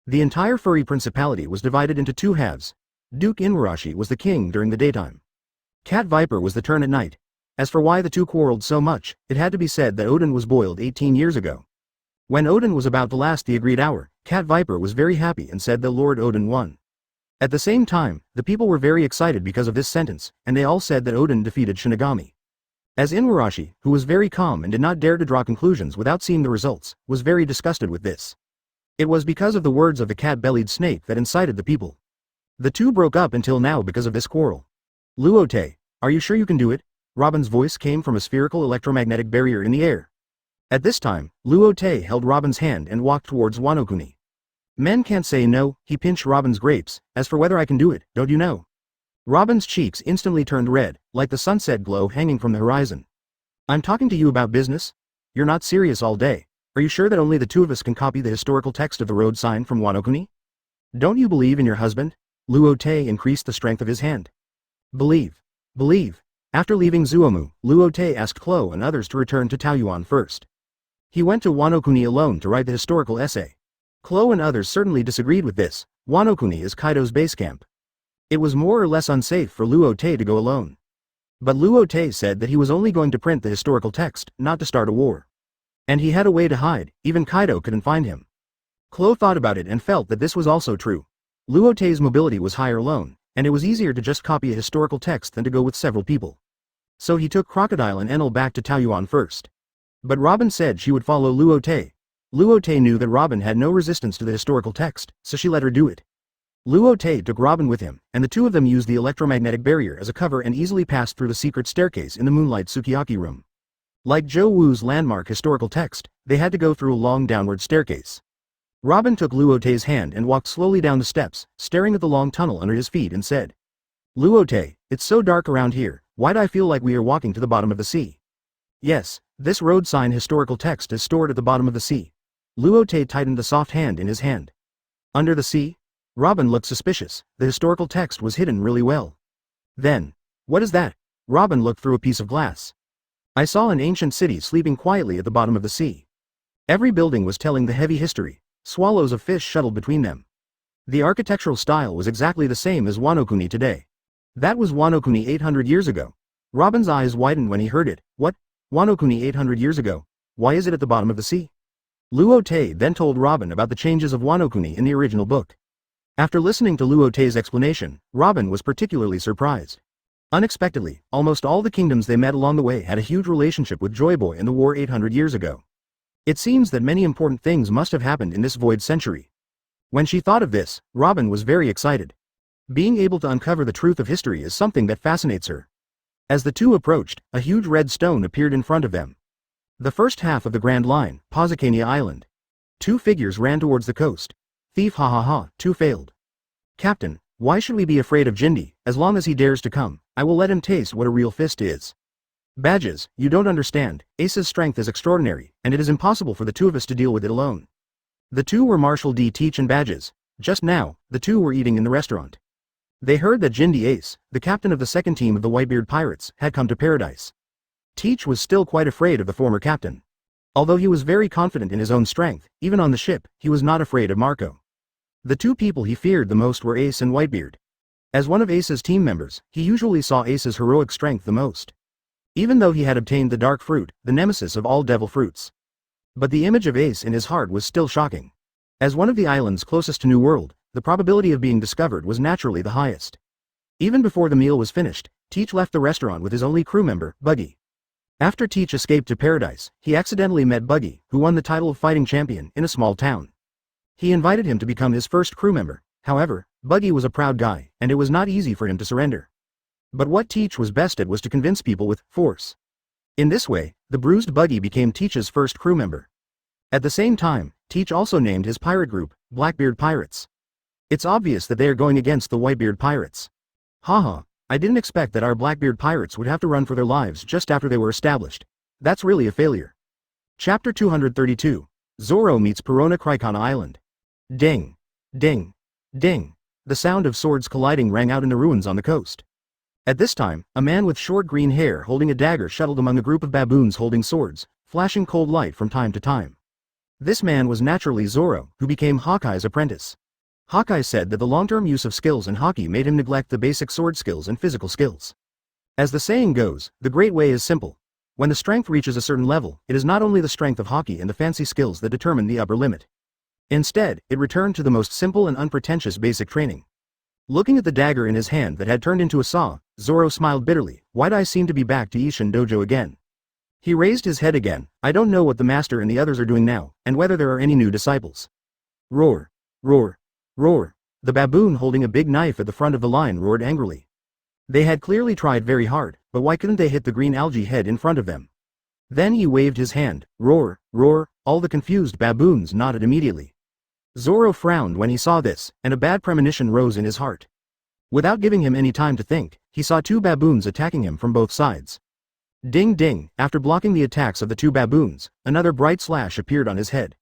The entire furry principality was divided into 2 halves. Duke Inuarashi was the king during the daytime. Cat Viper was the turn at night. As for why the two quarreled so much, it had to be said that Odin was boiled 18 years ago. When Odin was about to last the agreed hour, Cat Viper was very happy and said that Lord Odin won. At the same time, the people were very excited because of this sentence, and they all said that Odin defeated Shinigami. As Inuarashi, who was very calm and did not dare to draw conclusions without seeing the results, was very disgusted with this. It was because of the words of the cat-bellied snake that incited the people. The two broke up until now because of this quarrel. Luo Te, are you sure you can do it? Robin's voice came from a spherical electromagnetic barrier in the air. At this time, Luo Te held Robin's hand and walked towards Wanokuni. Men can't say no, he pinched Robin's grapes. As for whether I can do it, don't you know? Robin's cheeks instantly turned red, like the sunset glow hanging from the horizon. I'm talking to you about business? You're not serious all day. Are you sure that only the two of us can copy the historical text of the road sign from Wanokuni? Don't you believe in your husband? Luo Te increased the strength of his hand. Believe. After leaving Zuomu, Luo Te asked Klo and others to return to Taoyuan first. He went to Wanokuni alone to write the historical essay. Klo and others certainly disagreed with this. Wanokuni is Kaido's base camp. It was more or less unsafe for Luo Te to go alone. But Luo Te said that he was only going to print the historical text, not to start a war. And he had a way to hide, even Kaido couldn't find him. Klo thought about it and felt that this was also true. Luo Te's mobility was higher alone, and it was easier to just copy a historical text than to go with several people. So he took Crocodile and Enel back to Taoyuan first. But Robin said she would follow Luo Te. Luo Te knew that Robin had no resistance to the historical text, so she let her do it. Luo Te took Robin with him, and the two of them used the electromagnetic barrier as a cover and easily passed through the secret staircase in the Moonlight Sukiyaki room. Like Zhou Wu's landmark historical text, they had to go through a long downward staircase. Robin took Luo Te's hand and walked slowly down the steps, staring at the long tunnel under his feet and said, Luo Te, it's so dark around here, why do I feel like we are walking to the bottom of the sea? Yes, this road sign historical text is stored at the bottom of the sea. Luo Te tightened the soft hand in his hand. Under the sea? Robin looked suspicious. The historical text was hidden really well. Then, what is that? Robin looked through a piece of glass. I saw an ancient city sleeping quietly at the bottom of the sea. Every building was telling the heavy history. Swallows of fish shuttled between them. The architectural style was exactly the same as Wanokuni today. That was Wanokuni 800 years ago. Robin's eyes widened when he heard it. What? Wanokuni 800 years ago. Why is it at the bottom of the sea? Luo Te then told Robin about the changes of Wanokuni in the original book. After listening to Luo Te's explanation, Robin was particularly surprised. Unexpectedly, almost all the kingdoms they met along the way had a huge relationship with Joy Boy in the war 800 years ago. It seems that many important things must have happened in this void century. When she thought of this, Robin was very excited. Being able to uncover the truth of history is something that fascinates her. As the two approached, a huge red stone appeared in front of them. The first half of the Grand Line, Posicania Island. Two figures ran towards the coast. Thief ha ha ha, two failed. Captain, why should we be afraid of Jindy? As long as he dares to come, I will let him taste what a real fist is. Badges, you don't understand, Ace's strength is extraordinary, and it is impossible for the two of us to deal with it alone. The two were Marshal D. Teach and Badges. Just now, the two were eating in the restaurant. They heard that Jindy Ace, the captain of the second team of the Whitebeard pirates, had come to paradise. Teach was still quite afraid of the former captain. Although he was very confident in his own strength, even on the ship, he was not afraid of Marco. The two people he feared the most were Ace and Whitebeard. As one of Ace's team members, he usually saw Ace's heroic strength the most. Even though he had obtained the dark fruit, the nemesis of all devil fruits. But the image of Ace in his heart was still shocking. As one of the islands closest to New World, the probability of being discovered was naturally the highest. Even before the meal was finished, Teach left the restaurant with his only crew member, Buggy. After Teach escaped to paradise, he accidentally met Buggy, who won the title of fighting champion in a small town. He invited him to become his first crew member. However, Buggy was a proud guy, and it was not easy for him to surrender. But what Teach was best at was to convince people with force. In this way, the bruised Buggy became Teach's first crew member. At the same time, Teach also named his pirate group, Blackbeard Pirates. It's obvious that they are going against the Whitebeard Pirates. Haha, I didn't expect that our Blackbeard Pirates would have to run for their lives just after they were established. That's really a failure. Chapter 232. Zoro meets Perona Kuraigana Island. Ding. Ding. Ding. The sound of swords colliding rang out in the ruins on the coast. At this time, a man with short green hair holding a dagger shuttled among a group of baboons holding swords, flashing cold light from time to time. This man was naturally Zoro, who became Hawkeye's apprentice. Hawkeye said that the long-term use of skills in hockey made him neglect the basic sword skills and physical skills. As the saying goes, the great way is simple. When the strength reaches a certain level, it is not only the strength of hockey and the fancy skills that determine the upper limit. Instead, it returned to the most simple and unpretentious basic training. Looking at the dagger in his hand that had turned into a saw, Zoro smiled bitterly. Why'd I seem to be back to Ishin Dojo again? He raised his head again. I don't know what the master and the others are doing now, and whether there are any new disciples. Roar. Roar. Roar. The baboon holding a big knife at the front of the line roared angrily. They had clearly tried very hard, but why couldn't they hit the green algae head in front of them? Then he waved his hand. Roar. Roar. All the confused baboons nodded immediately. Zoro frowned when he saw this, and a bad premonition rose in his heart. Without giving him any time to think, he saw two baboons attacking him from both sides. Ding ding, after blocking the attacks of the two baboons, another bright slash appeared on his head.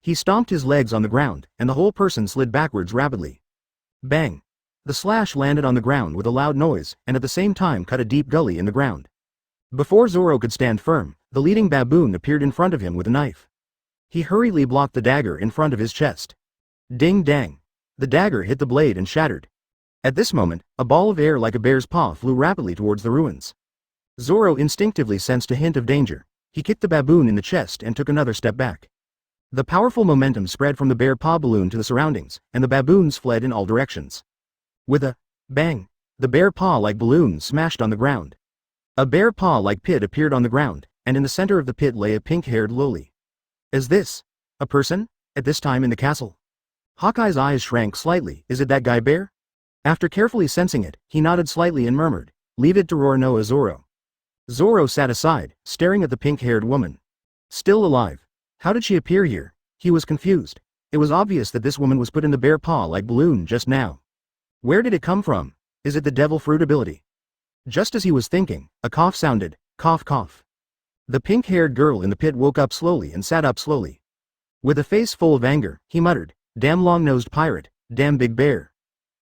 He stomped his legs on the ground, and the whole person slid backwards rapidly. Bang! The slash landed on the ground with a loud noise, and at the same time cut a deep gully in the ground. Before Zoro could stand firm, the leading baboon appeared in front of him with a knife. He hurriedly blocked the dagger in front of his chest. Ding dang! The dagger hit the blade and shattered. At this moment, a ball of air like a bear's paw flew rapidly towards the ruins. Zoro instinctively sensed a hint of danger. He kicked the baboon in the chest and took another step back. The powerful momentum spread from the bear paw balloon to the surroundings, and the baboons fled in all directions. With a bang, the bear paw-like balloon smashed on the ground. A bear paw-like pit appeared on the ground, and in the center of the pit lay a pink-haired loli. Is this a person? At this time in the castle? Hawkeye's eyes shrank slightly. Is it that guy bear? After carefully sensing it, he nodded slightly and murmured, "Leave it to Roar Noah Zoro." Zoro sat aside, staring at the pink-haired woman. Still alive. How did she appear here? He was confused. It was obvious that this woman was put in the bear paw-like balloon just now. Where did it come from? Is it the devil fruit ability? Just as he was thinking, a cough sounded. Cough cough. The pink-haired girl in the pit woke up slowly and sat up slowly. With a face full of anger, he muttered, "Damn long-nosed pirate, damn big bear."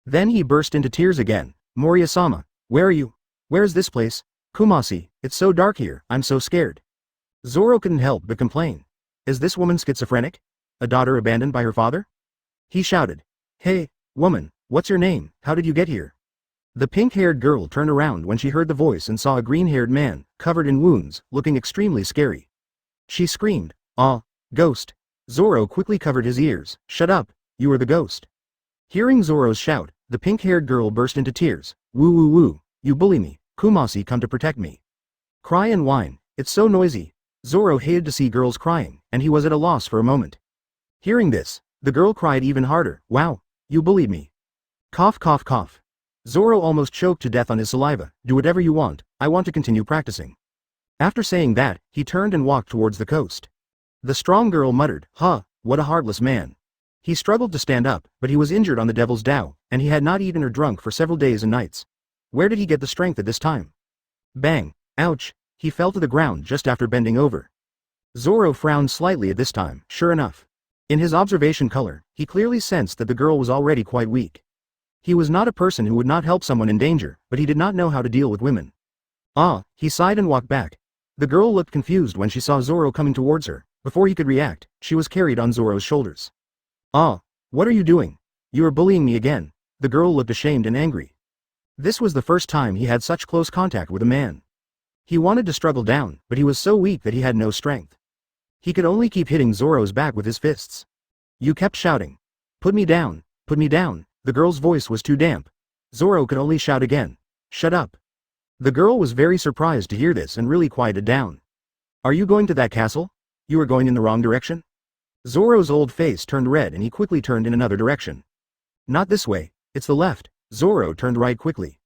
Then he burst into tears again. "Moria-sama, where are you? Where is this place? Kumasi, it's so dark here, I'm so scared." Zoro couldn't help but complain. Is this woman schizophrenic? A daughter abandoned by her father? He shouted, "Hey, woman, what's your name? How did you get here?" The pink-haired girl turned around when she heard the voice and saw a green-haired man, covered in wounds, looking extremely scary. She screamed, "Ah, ghost!" Zoro quickly covered his ears. "Shut up, you are the ghost." Hearing Zoro's shout, the pink-haired girl burst into tears. "Woo woo woo, you bully me, Kumasi come to protect me. Cry and whine, it's so noisy." Zoro hated to see girls crying, and he was at a loss for a moment. Hearing this, the girl cried even harder. "Wow, you bullied me." Cough cough cough. Zoro almost choked to death on his saliva. "Do whatever you want, I want to continue practicing." After saying that, he turned and walked towards the coast. The strong girl muttered, "Huh, what a heartless man." He struggled to stand up, but he was injured on the Devil's Dao, and he had not eaten or drunk for several days and nights. Where did he get the strength at this time? Bang! Ouch! He fell to the ground just after bending over. Zoro frowned slightly at this time. Sure enough, in his observation color, he clearly sensed that the girl was already quite weak. He was not a person who would not help someone in danger, but he did not know how to deal with women. Ah, he sighed and walked back. The girl looked confused when she saw Zoro coming towards her. Before he could react, she was carried on Zoro's shoulders. "Ah, what are you doing? You are bullying me again." The girl looked ashamed and angry. This was the first time he had such close contact with a man. He wanted to struggle down, but he was so weak that he had no strength. He could only keep hitting Zoro's back with his fists. You kept shouting, "Put me down, put me down." The girl's voice was too damp. Zoro could only shout again, "Shut up." The girl was very surprised to hear this and really quieted down. "Are you going to that castle? You are going in the wrong direction?" Zoro's old face turned red and he quickly turned in another direction. "Not this way, it's the left." Zoro turned right quickly.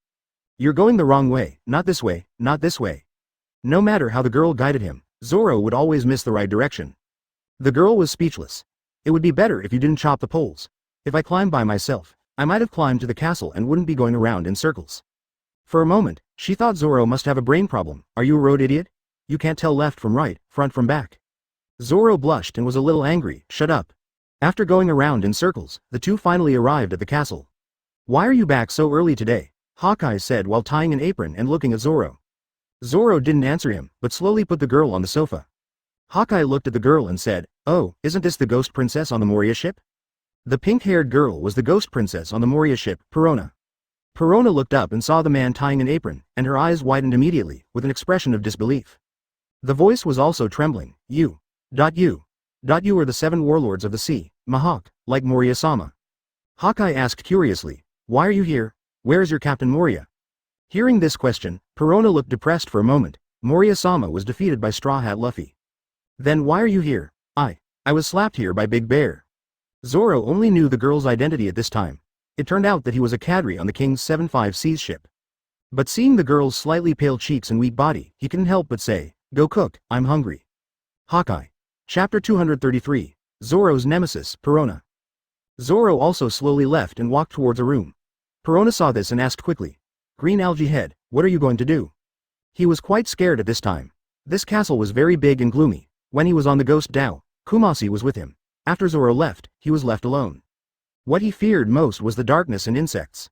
"You're going the wrong way, not this way, not this way." No matter how the girl guided him, Zoro would always miss the right direction. The girl was speechless. "It would be better if you didn't chop the poles. If I climbed by myself, I might have climbed to the castle and wouldn't be going around in circles." For a moment, she thought Zoro must have a brain problem. "Are you a road idiot? You can't tell left from right, front from back." Zoro blushed and was a little angry. "Shut up." After going around in circles, the two finally arrived at the castle. "Why are you back so early today?" Hawkeye said while tying an apron and looking at Zoro. Zoro didn't answer him, but slowly put the girl on the sofa. Hawkeye looked at the girl and said, "Oh, isn't this the ghost princess on the Moria ship?" The pink-haired girl was the ghost princess on the Moria ship, Perona. Perona looked up and saw the man tying an apron, and her eyes widened immediately, with an expression of disbelief. The voice was also trembling. You are the 7 warlords of the sea, Mahawk, like Moria-sama." Hawkeye asked curiously, "Why are you here? Where is your Captain Moria?" Hearing this question, Perona looked depressed for a moment. Moria-sama was defeated by Straw Hat Luffy. "Then why are you here?" I was slapped here by Big Bear." Zoro only knew the girl's identity at this time. It turned out that he was a cadre on the King's 75 Seas ship. But seeing the girl's slightly pale cheeks and weak body, he couldn't help but say, "Go cook, I'm hungry." Hawkeye. Chapter 233, Zoro's Nemesis, Perona. Zoro also slowly left and walked towards a room. Perona saw this and asked quickly, "Green Algae Head, what are you going to do?" He was quite scared at this time. This castle was very big and gloomy. When he was on the Ghost Dao, Kumasi was with him. After Zoro left, he was left alone. What he feared most was the darkness and insects.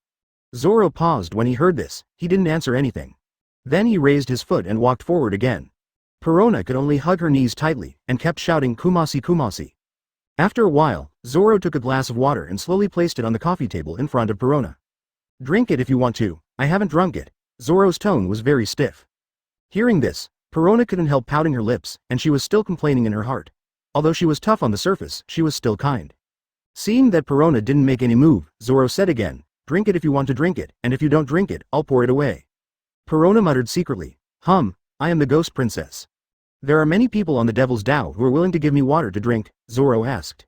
Zoro paused when he heard this. He didn't answer anything. Then he raised his foot and walked forward again. Perona could only hug her knees tightly, and kept shouting Kumasi Kumasi. After a while, Zoro took a glass of water and slowly placed it on the coffee table in front of Perona. "Drink it if you want to, I haven't drunk it." Zoro's tone was very stiff. Hearing this, Perona couldn't help pouting her lips, and she was still complaining in her heart. Although she was tough on the surface, she was still kind. Seeing that Perona didn't make any move, Zoro said again, "Drink it if you want to drink it, and if you don't drink it, I'll pour it away." Perona muttered secretly, I am the Ghost Princess. "There are many people on the Devil's Dao who are willing to give me water to drink," Zoro asked.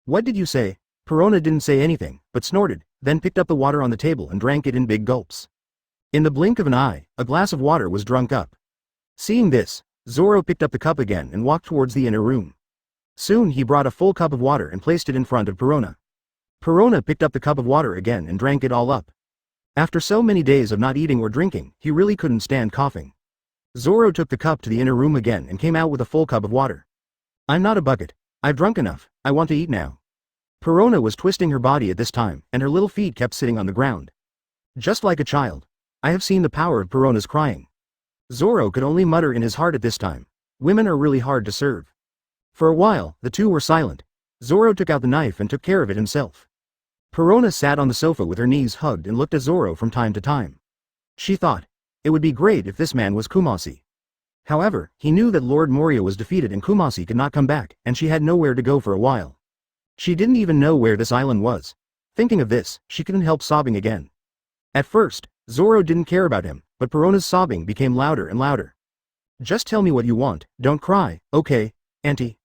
"What did you say?" Perona didn't say anything, but snorted, then picked up the water on the table and drank it in big gulps. In the blink of an eye, a glass of water was drunk up. Seeing this, Zoro picked up the cup again and walked towards the inner room. Soon he brought a full cup of water and placed it in front of Perona. Perona picked up the cup of water again and drank it all up. After so many days of not eating or drinking, he really couldn't stand coughing. Zoro took the cup to the inner room again and came out with a full cup of water. "I'm not a bucket. I've drunk enough, I want to eat now." Perona was twisting her body at this time, and her little feet kept sitting on the ground. Just like a child. I have seen the power of Perona's crying. Zoro could only mutter in his heart at this time. Women are really hard to serve. For a while, the two were silent. Zoro took out the knife and took care of it himself. Perona sat on the sofa with her knees hugged and looked at Zoro from time to time. She thought, it would be great if this man was Kumasi. However, he knew that Lord Moria was defeated and Kumasi could not come back, and she had nowhere to go for a while. She didn't even know where this island was. Thinking of this, she couldn't help sobbing again. At first, Zoro didn't care about him, but Perona's sobbing became louder and louder. Just tell me what you want, don't cry, okay, auntie?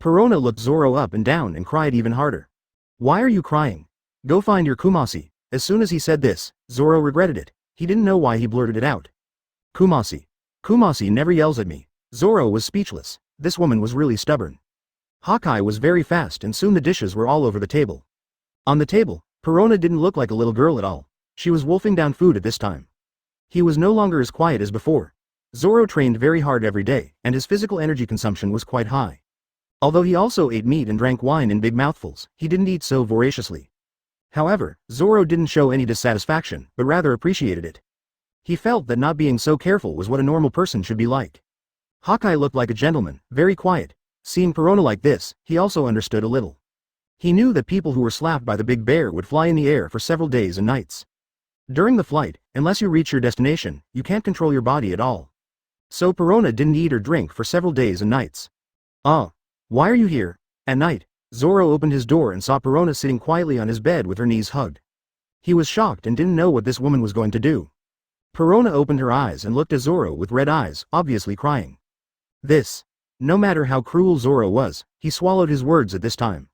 Perona looked Zoro up and down and cried even harder. Why are you crying? Go find your Kumasi. As soon as he said this, Zoro regretted it. He didn't know why he blurted it out. Kumasi. Kumasi never yells at me. Zoro was speechless. This woman was really stubborn. Hawkeye was very fast and soon the dishes were all over the table. On the table, Perona didn't look like a little girl at all. She was wolfing down food at this time. He was no longer as quiet as before. Zoro trained very hard every day, and his physical energy consumption was quite high. Although he also ate meat and drank wine in big mouthfuls, he didn't eat so voraciously. However, Zoro didn't show any dissatisfaction, but rather appreciated it. He felt that not being so careful was what a normal person should be like. Hawkeye looked like a gentleman, very quiet. Seeing Perona like this, he also understood a little. He knew that people who were slapped by the big bear would fly in the air for several days and nights. During the flight, unless you reach your destination, you can't control your body at all. So Perona didn't eat or drink for several days and nights. Why are you here? At night, Zoro opened his door and saw Perona sitting quietly on his bed with her knees hugged. He was shocked and didn't know what this woman was going to do. Perona opened her eyes and looked at Zoro with red eyes, obviously crying. No matter how cruel Zoro was, he swallowed his words at this time.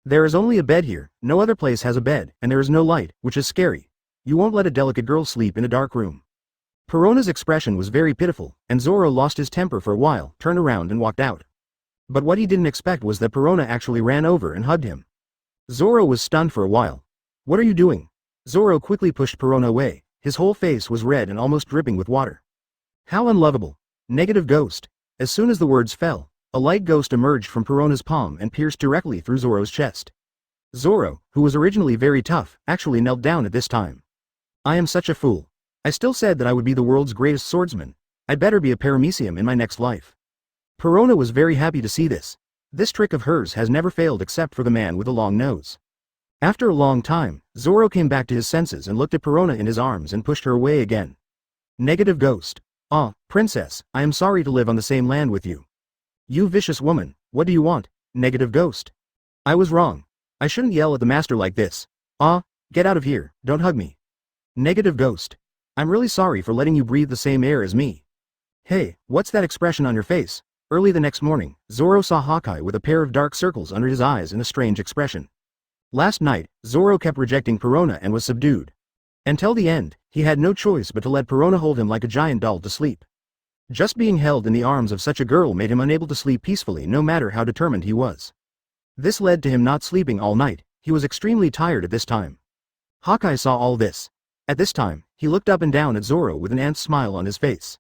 There is only a bed here, no other place has a bed, and there is no light, which is scary. You won't let a delicate girl sleep in a dark room. Perona's expression was very pitiful, and Zoro lost his temper for a while, turned around and walked out. But what he didn't expect was that Perona actually ran over and hugged him. Zoro was stunned for a while. What are you doing? Zoro quickly pushed Perona away. His whole face was red and almost dripping with water. How unlovable. Negative ghost. As soon as the words fell, a light ghost emerged from Perona's palm and pierced directly through Zoro's chest. Zoro, who was originally very tough, actually knelt down at this time. I am such a fool. I still said that I would be the world's greatest swordsman. I'd better be a paramecium in my next life. Perona was very happy to see this. This trick of hers has never failed except for the man with a long nose. After a long time, Zoro came back to his senses and looked at Perona in his arms and pushed her away again. Negative ghost. Princess, I am sorry to live on the same land with you. You vicious woman, what do you want? Negative ghost. I was wrong. I shouldn't yell at the master like this. Get out of here, don't hug me. Negative ghost. I'm really sorry for letting you breathe the same air as me. Hey, what's that expression on your face? Early the next morning, Zoro saw Hawkeye with a pair of dark circles under his eyes and a strange expression. Last night, Zoro kept rejecting Perona and was subdued. Until the end, he had no choice but to let Perona hold him like a giant doll to sleep. Just being held in the arms of such a girl made him unable to sleep peacefully no matter how determined he was. This led to him not sleeping all night. He was extremely tired at this time. Hawkeye saw all this. At this time, he looked up and down at Zoro with an ant's smile on his face.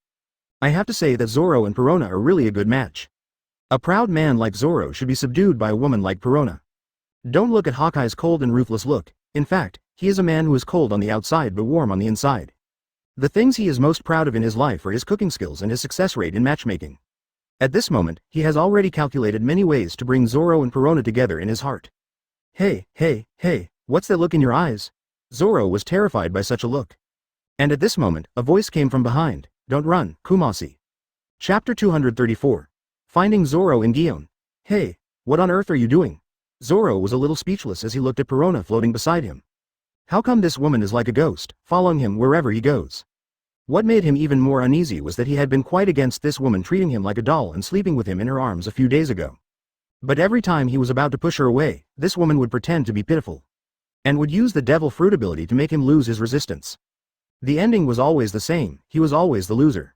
I have to say that Zoro and Perona are really a good match. A proud man like Zoro should be subdued by a woman like Perona. Don't look at Hawkeye's cold and ruthless look. In fact, he is a man who is cold on the outside but warm on the inside. The things he is most proud of in his life are his cooking skills and his success rate in matchmaking. At this moment, he has already calculated many ways to bring Zoro and Perona together in his heart. Hey, what's that look in your eyes? Zoro was terrified by such a look. And at this moment, a voice came from behind. Don't run, Kumasi. Chapter 234. Finding Zoro in Gion. Hey, what on earth are you doing? Zoro was a little speechless as he looked at Perona floating beside him. How come this woman is like a ghost, following him wherever he goes? What made him even more uneasy was that he had been quite against this woman treating him like a doll and sleeping with him in her arms a few days ago. But every time he was about to push her away, this woman would pretend to be pitiful. And would use the devil fruit ability to make him lose his resistance. The ending was always the same, he was always the loser.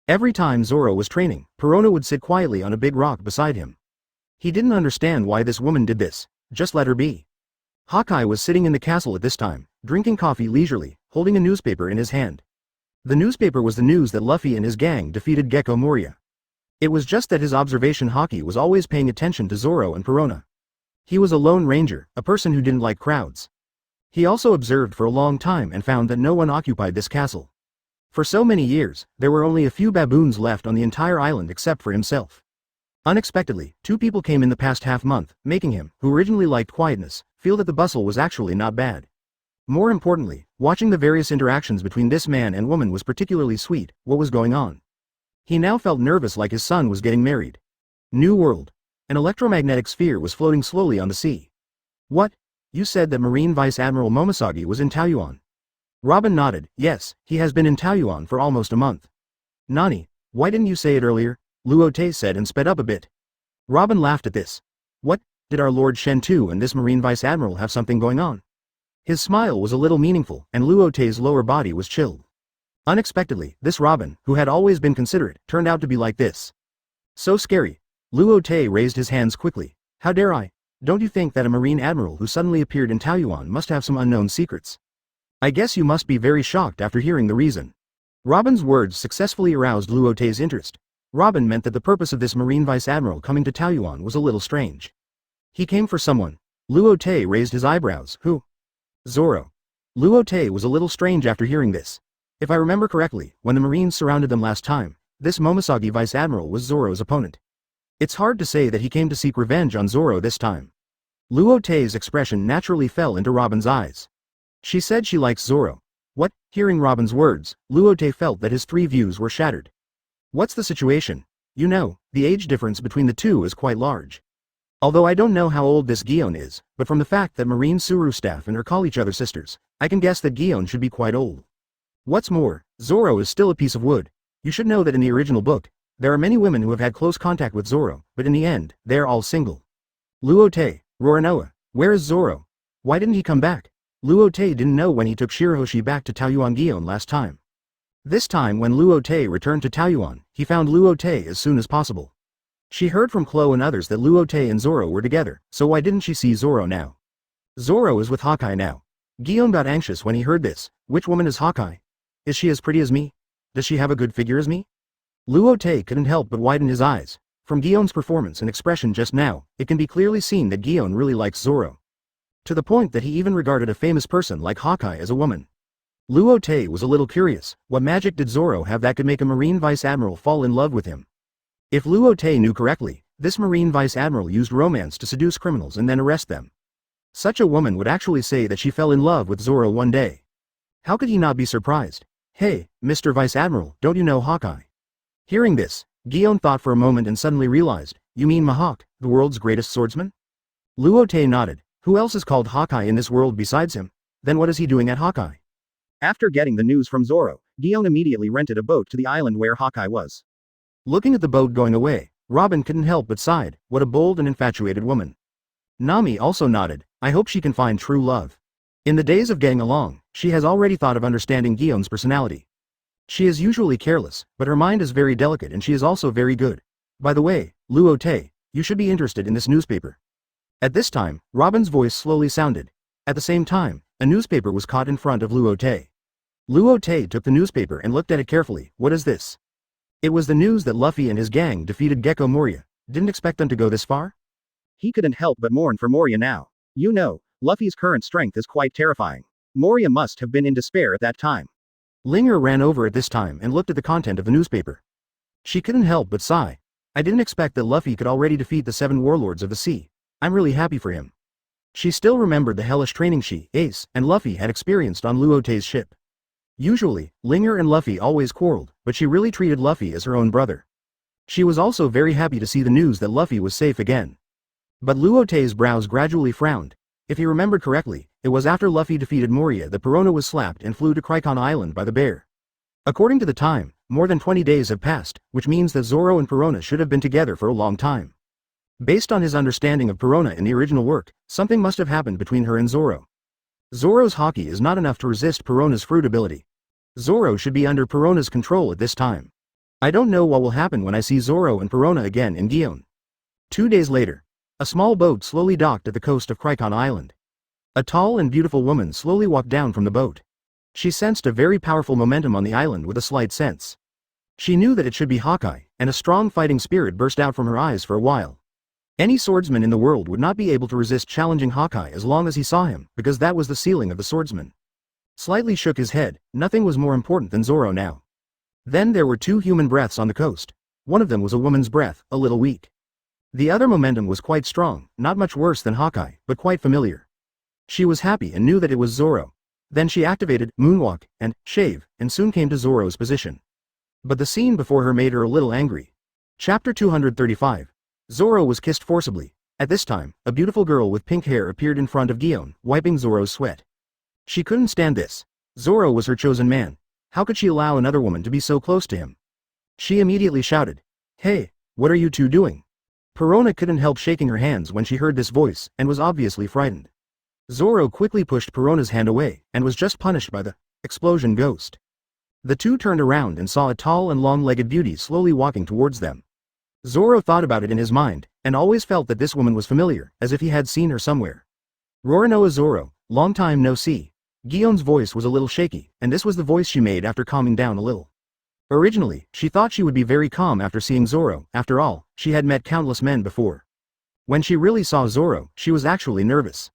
Every time Zoro was training, Perona would sit quietly on a big rock beside him. He didn't understand why this woman did this, just let her be. Hawkeye was sitting in the castle at this time, drinking coffee leisurely, holding a newspaper in his hand. The newspaper was the news that Luffy and his gang defeated Gecko Moria. It was just that his observation Hawkeye was always paying attention to Zoro and Perona. He was a lone ranger, a person who didn't like crowds. He also observed for a long time and found that no one occupied this castle. For so many years, there were only a few baboons left on the entire island except for himself. Unexpectedly, two people came in the past half-month, making him, who originally liked quietness, feel that the bustle was actually not bad. More importantly, watching the various interactions between this man and woman was particularly sweet. What was going on? He now felt nervous, like his son was getting married. New world. An electromagnetic sphere was floating slowly on the sea. What? You said that Marine Vice Admiral Momoshiki was in Taiyuan. Robin nodded. Yes, he has been in Taiyuan for almost a month. Nani, why didn't you say it earlier? Luo Te said and sped up a bit. Robin laughed at this. What, did our Lord Shen Tu and this Marine Vice Admiral have something going on? His smile was a little meaningful, and Luo Te's lower body was chilled. Unexpectedly, this Robin, who had always been considerate, turned out to be like this. So scary. Luo Te raised his hands quickly. How dare I? Don't you think that a Marine Admiral who suddenly appeared in Taiyuan must have some unknown secrets? I guess you must be very shocked after hearing the reason. Robin's words successfully aroused Luo Te's interest. Robin meant that the purpose of this Marine Vice Admiral coming to Taiyuan was a little strange. He came for someone. Luo Te raised his eyebrows. Who? Zoro. Luo Te was a little strange after hearing this. If I remember correctly, when the Marines surrounded them last time, this Momoshiki Vice Admiral was Zoro's opponent. It's hard to say that he came to seek revenge on Zoro this time. Luo Te's expression naturally fell into Robin's eyes. She said she likes Zoro. What? Hearing Robin's words, Luo Te felt that his three views were shattered. What's the situation? You know, the age difference between the two is quite large. Although I don't know how old this Gion is, but from the fact that Marine Suru staff and her call each other sisters, I can guess that Gion should be quite old. What's more, Zoro is still a piece of wood. You should know that in the original book, there are many women who have had close contact with Zoro, but in the end, they're all single. Luo Te, Roranoa, where is Zoro? Why didn't he come back? Luo Te didn't know when he took Shirahoshi back to Taiyuan Gion last time. This time when Luo Te returned to Taiyuan, he found Luo Te as soon as possible. She heard from Klo and others that Luo Te and Zoro were together, so why didn't she see Zoro now? Zoro is with Hawkeye now. Gion got anxious when he heard this. Which woman is Hawkeye? Is she as pretty as me? Does she have a good figure as me? Luo Te couldn't help but widen his eyes. From Gion's performance and expression just now, it can be clearly seen that Gion really likes Zoro. To the point that he even regarded a famous person like Hawkeye as a woman. Luo Te was a little curious. What magic did Zoro have that could make a Marine Vice Admiral fall in love with him? If Luo Te knew correctly, this Marine Vice Admiral used romance to seduce criminals and then arrest them. Such a woman would actually say that she fell in love with Zoro one day. How could he not be surprised? Hey, Mr. Vice Admiral, don't you know Hawkeye? Hearing this, Gion thought for a moment and suddenly realized, you mean Mihawk, the world's greatest swordsman? Luo Te nodded. Who else is called Hawkeye in this world besides him? Then what is he doing at Hawkeye? After getting the news from Zoro, Gion immediately rented a boat to the island where Hawkeye was. Looking at the boat going away, Robin couldn't help but sighed. What a bold and infatuated woman. Nami also nodded. I hope she can find true love. In the days of getting along, she has already thought of understanding Gion's personality. She is usually careless, but her mind is very delicate and she is also very good. By the way, Luo Te, you should be interested in this newspaper. At this time, Robin's voice slowly sounded. At the same time, a newspaper was caught in front of Luo Te. Luo Te took the newspaper and looked at it carefully. What is this? It was the news that Luffy and his gang defeated Gecko Moria. Didn't expect them to go this far? He couldn't help but mourn for Moria now. You know, Luffy's current strength is quite terrifying. Moria must have been in despair at that time. Linger ran over at this time and looked at the content of the newspaper. She couldn't help but sigh. I didn't expect that Luffy could already defeat the 7 warlords of the sea. I'm really happy for him. She still remembered the hellish training she, Ace, and Luffy had experienced on Luo Te's ship. Usually, Linger and Luffy always quarreled, but she really treated Luffy as her own brother. She was also very happy to see the news that Luffy was safe again. But Luo Te's brows gradually frowned. If he remembered correctly, it was after Luffy defeated Moria that Perona was slapped and flew to Kuraigana Island by the bear. According to the time, more than 20 days have passed, which means that Zoro and Perona should have been together for a long time. Based on his understanding of Perona in the original work, something must have happened between her and Zoro. Zoro's haki is not enough to resist Perona's fruit ability. Zoro should be under Perona's control at this time. I don't know what will happen when I see Zoro and Perona again in Gion. 2 days later, a small boat slowly docked at the coast of Kuraigana Island. A tall and beautiful woman slowly walked down from the boat. She sensed a very powerful momentum on the island with a slight sense. She knew that it should be Hawkeye, and a strong fighting spirit burst out from her eyes for a while. Any swordsman in the world would not be able to resist challenging Hawkeye as long as he saw him, because that was the ceiling of the swordsman. Slightly shook his head. Nothing was more important than Zoro now. Then there were 2 human breaths on the coast. One of them was a woman's breath, a little weak. The other momentum was quite strong, not much worse than Hawkeye, but quite familiar. She was happy and knew that it was Zoro. Then she activated Moonwalk and Shave, and soon came to Zoro's position. But the scene before her made her a little angry. Chapter 235. Zoro was kissed forcibly. At this time, a beautiful girl with pink hair appeared in front of Gion, wiping Zoro's sweat. She couldn't stand this. Zoro was her chosen man. How could she allow another woman to be so close to him? She immediately shouted, "Hey, what are you two doing?" Perona couldn't help shaking her hands when she heard this voice, and was obviously frightened. Zoro quickly pushed Perona's hand away, and was just punished by the explosion ghost. The two turned around and saw a tall and long-legged beauty slowly walking towards them. Zoro thought about it in his mind, and always felt that this woman was familiar, as if he had seen her somewhere. Roronoa Zoro, long time no see. Gion's voice was a little shaky, and this was the voice she made after calming down a little. Originally, she thought she would be very calm after seeing Zoro. After all, she had met countless men before. When she really saw Zoro, she was actually nervous.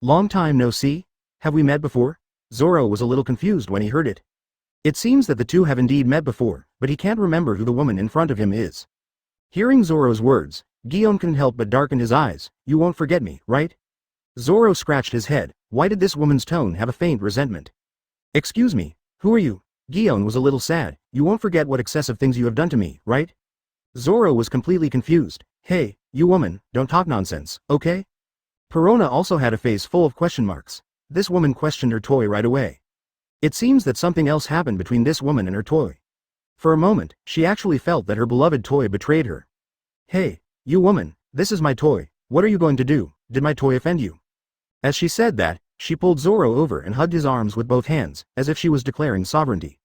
Long time no see? Have we met before? Zoro was a little confused when he heard it. It seems that the two have indeed met before, but he can't remember who the woman in front of him is. Hearing Zoro's words, Gion couldn't help but darken his eyes. "You won't forget me, right?" Zoro scratched his head. Why did this woman's tone have a faint resentment? "Excuse me, who are you?" Gion was a little sad. "You won't forget what excessive things you have done to me, right?" Zoro was completely confused. "Hey, you woman, don't talk nonsense, okay?" Perona also had a face full of question marks. This woman questioned her toy right away. It seems that something else happened between this woman and her toy. For a moment, she actually felt that her beloved toy betrayed her. "Hey, you woman, this is my toy, what are you going to do? Did my toy offend you?" As she said that, she pulled Zoro over and hugged his arms with both hands, as if she was declaring sovereignty.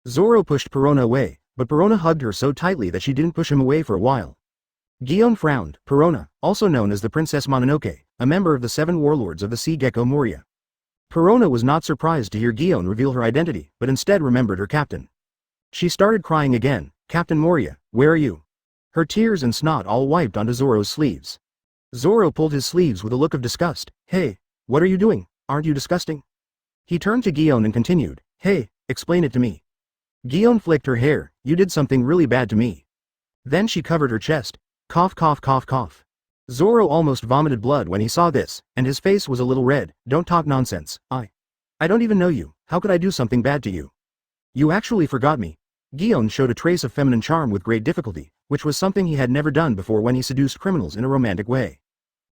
Zoro pushed Perona away, but Perona hugged her so tightly that she didn't push him away for a while. Gion frowned. Perona, also known as the Princess Mononoke, a member of the 7 warlords of the Sea Gecko Moria. Perona was not surprised to hear Gion reveal her identity, but instead remembered her captain. She started crying again. "Captain Moria, where are you?" Her tears and snot all wiped onto Zoro's sleeves. Zoro pulled his sleeves with a look of disgust. "Hey, what are you doing? Aren't you disgusting?" He turned to Gion and continued, "Hey, explain it to me." Gion flicked her hair. "You did something really bad to me." Then she covered her chest. Cough cough cough cough. Zoro almost vomited blood when he saw this, and his face was a little red. "Don't talk nonsense. I don't even know you. How could I do something bad to you? You actually forgot me." Gion showed a trace of feminine charm with great difficulty, which was something he had never done before when he seduced criminals in a romantic way.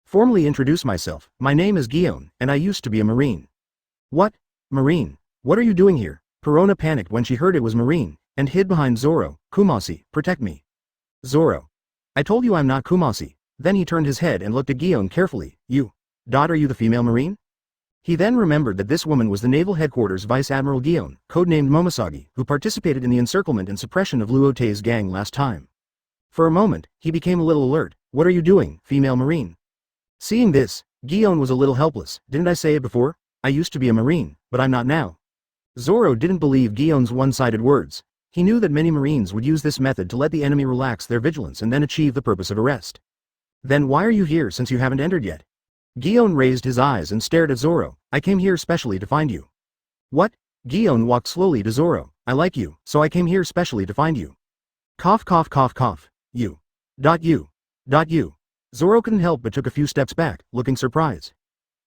"Formally introduce myself. My name is Gion, and I used to be a Marine." "What? Marine? What are you doing here?" Perona panicked when she heard it was Marine, and hid behind Zoro. "Kumasi, protect me." "Zoro. I told you I'm not Kumasi." Then he turned his head and looked at Gion carefully. Are you the female Marine?" He then remembered that this woman was the Naval Headquarters Vice Admiral Gion, codenamed Momosagi, who participated in the encirclement and suppression of Luo Te's gang last time. For a moment, he became a little alert. "What are you doing, female Marine?" Seeing this, Gion was a little helpless. "Didn't I say it before? I used to be a Marine, but I'm not now." Zoro didn't believe Gion's one-sided words. He knew that many Marines would use this method to let the enemy relax their vigilance and then achieve the purpose of arrest. "Then why are you here since you haven't entered yet?" Gion raised his eyes and stared at Zoro. "I came here specially to find you." "What?" Gion walked slowly to Zoro. "I like you, so I came here specially to find you." Cough cough cough cough. You. Zoro couldn't help but took a few steps back, looking surprised.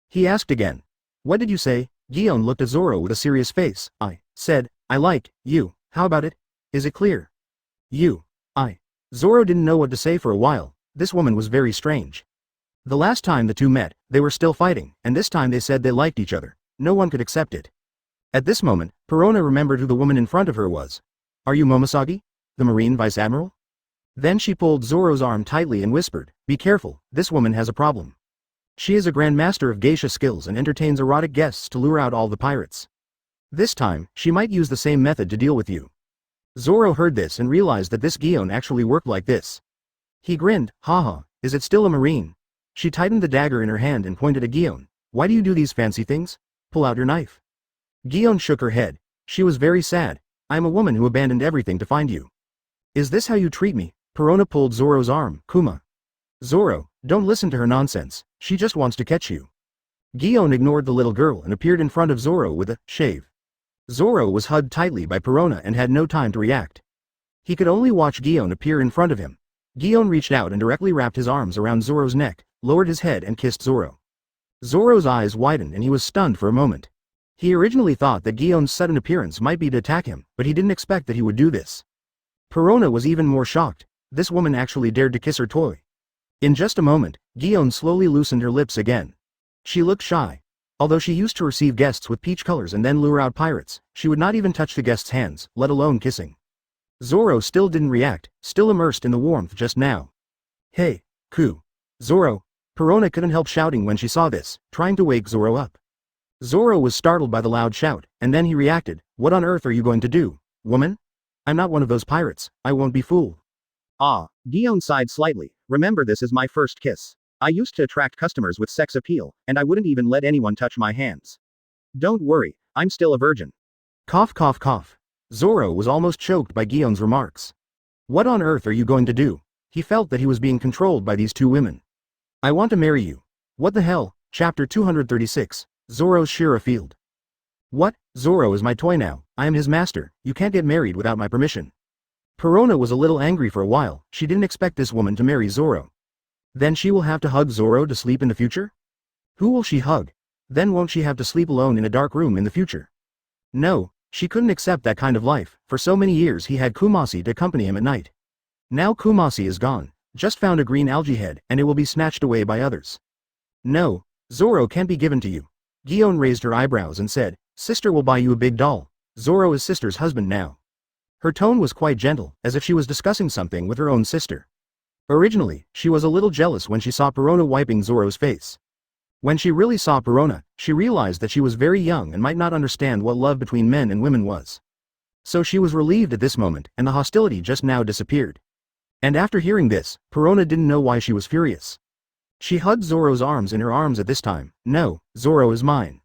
He asked again. "What did you say?" Gion looked at Zoro with a serious face. "I said, I like you. How about it? Is it clear?" Zoro didn't know what to say for a while. This woman was very strange. The last time the two met, they were still fighting, and this time they said they liked each other. No one could accept it. At this moment, Perona remembered who the woman in front of her was. "Are you Momosagi? The Marine Vice Admiral?" Then she pulled Zoro's arm tightly and whispered, "Be careful, this woman has a problem. She is a grandmaster of geisha skills and entertains erotic guests to lure out all the pirates. This time, she might use the same method to deal with you." Zoro heard this and realized that this Gion actually worked like this. He grinned. "Haha, is it still a Marine?" She tightened the dagger in her hand and pointed at Gion. "Why do you do these fancy things? Pull out your knife." Gion shook her head. She was very sad. "I am a woman who abandoned everything to find you." "Is this how you treat me?" Perona pulled Zoro's arm. "Kuma. Zoro, don't listen to her nonsense. She just wants to catch you." Gion ignored the little girl and appeared in front of Zoro with a shave. Zoro was hugged tightly by Perona and had no time to react. He could only watch Gion appear in front of him. Gion reached out and directly wrapped his arms around Zoro's neck, lowered his head and kissed Zoro. Zoro's eyes widened and he was stunned for a moment. He originally thought that Gion's sudden appearance might be to attack him, but he didn't expect that he would do this. Perona was even more shocked. This woman actually dared to kiss her toy. In just a moment, Gion slowly loosened her lips again. She looked shy. Although she used to receive guests with peach colors and then lure out pirates, she would not even touch the guests' hands, let alone kissing. Zoro still didn't react, still immersed in the warmth just now. Hey, Ku. Zoro. Perona couldn't help shouting when she saw this, trying to wake Zoro up. Zoro was startled by the loud shout, and then he reacted, "What on earth are you going to do, woman? I'm not one of those pirates, I won't be fooled." Ah, Gion sighed slightly, remember this is my first kiss. I used to attract customers with sex appeal, and I wouldn't even let anyone touch my hands. Don't worry, I'm still a virgin. Cough cough cough. Zoro was almost choked by Gion's remarks. What on earth are you going to do? He felt that he was being controlled by these two women. I want to marry you. What the hell? Chapter 236. Zoro's Shira Field. What? Zoro is my toy now, I am his master, you can't get married without my permission. Perona was a little angry for a while, she didn't expect this woman to marry Zoro. Then she will have to hug Zoro to sleep in the future? Who will she hug? Then won't she have to sleep alone in a dark room in the future? No, she couldn't accept that kind of life, for so many years he had Kumasi to accompany him at night. Now Kumasi is gone, just found a green algae head, and it will be snatched away by others. No, Zoro can't be given to you. Gion raised her eyebrows and said, Sister will buy you a big doll. Zoro is sister's husband now. Her tone was quite gentle, as if she was discussing something with her own sister. Originally, she was a little jealous when she saw Perona wiping Zoro's face. When she really saw Perona, she realized that she was very young and might not understand what love between men and women was. So she was relieved at this moment, and the hostility just now disappeared. And after hearing this, Perona didn't know why she was furious. She hugged Zoro's arms in her arms at this time. No, Zoro is mine.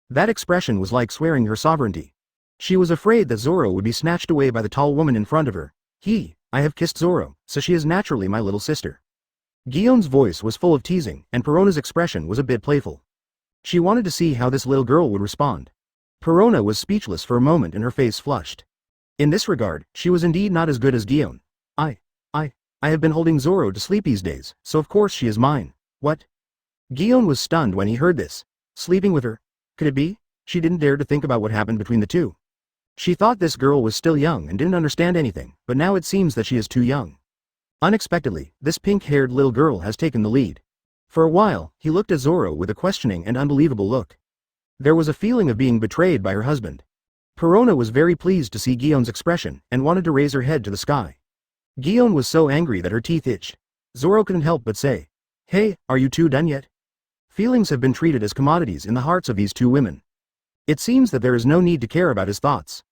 That expression was like swearing her sovereignty. She was afraid that Zoro would be snatched away by the tall woman in front of her. I have kissed Zoro, so she is naturally my little sister. Gion's voice was full of teasing, and Perona's expression was a bit playful. She wanted to see how this little girl would respond. Perona was speechless for a moment and her face flushed. In this regard, she was indeed not as good as Gion. I have been holding Zoro to sleep these days, so of course she is mine. What? Gion was stunned when he heard this. Sleeping with her? Could it be? She didn't dare to think about what happened between the two. She thought this girl was still young and didn't understand anything, but now it seems that she is too young. Unexpectedly, this pink-haired little girl has taken the lead. For a while, he looked at Zoro with a questioning and unbelievable look. There was a feeling of being betrayed by her husband. Perona was very pleased to see Gion's expression, and wanted to raise her head to the sky. Gion was so angry that her teeth itched. Zoro couldn't help but say, Hey, are you two done yet? Feelings have been treated as commodities in the hearts of these two women. It seems that there is no need to care about his thoughts.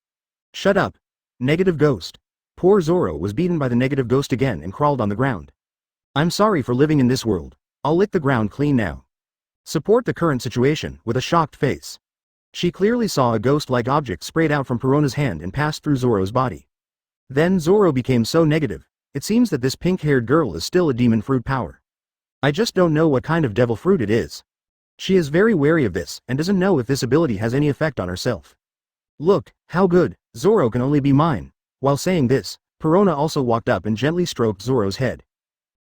Shut up. Negative ghost. Poor Zoro was beaten by the negative ghost again and crawled on the ground. I'm sorry for living in this world. I'll lick the ground clean now. Support the current situation, with a shocked face. She clearly saw a ghost-like object sprayed out from Perona's hand and passed through Zoro's body. Then Zoro became so negative. It seems that this pink-haired girl is still a demon fruit power. I just don't know what kind of devil fruit it is. She is very wary of this, and doesn't know if this ability has any effect on herself. Look, how good, Zoro can only be mine. While saying this, Perona also walked up and gently stroked Zoro's head.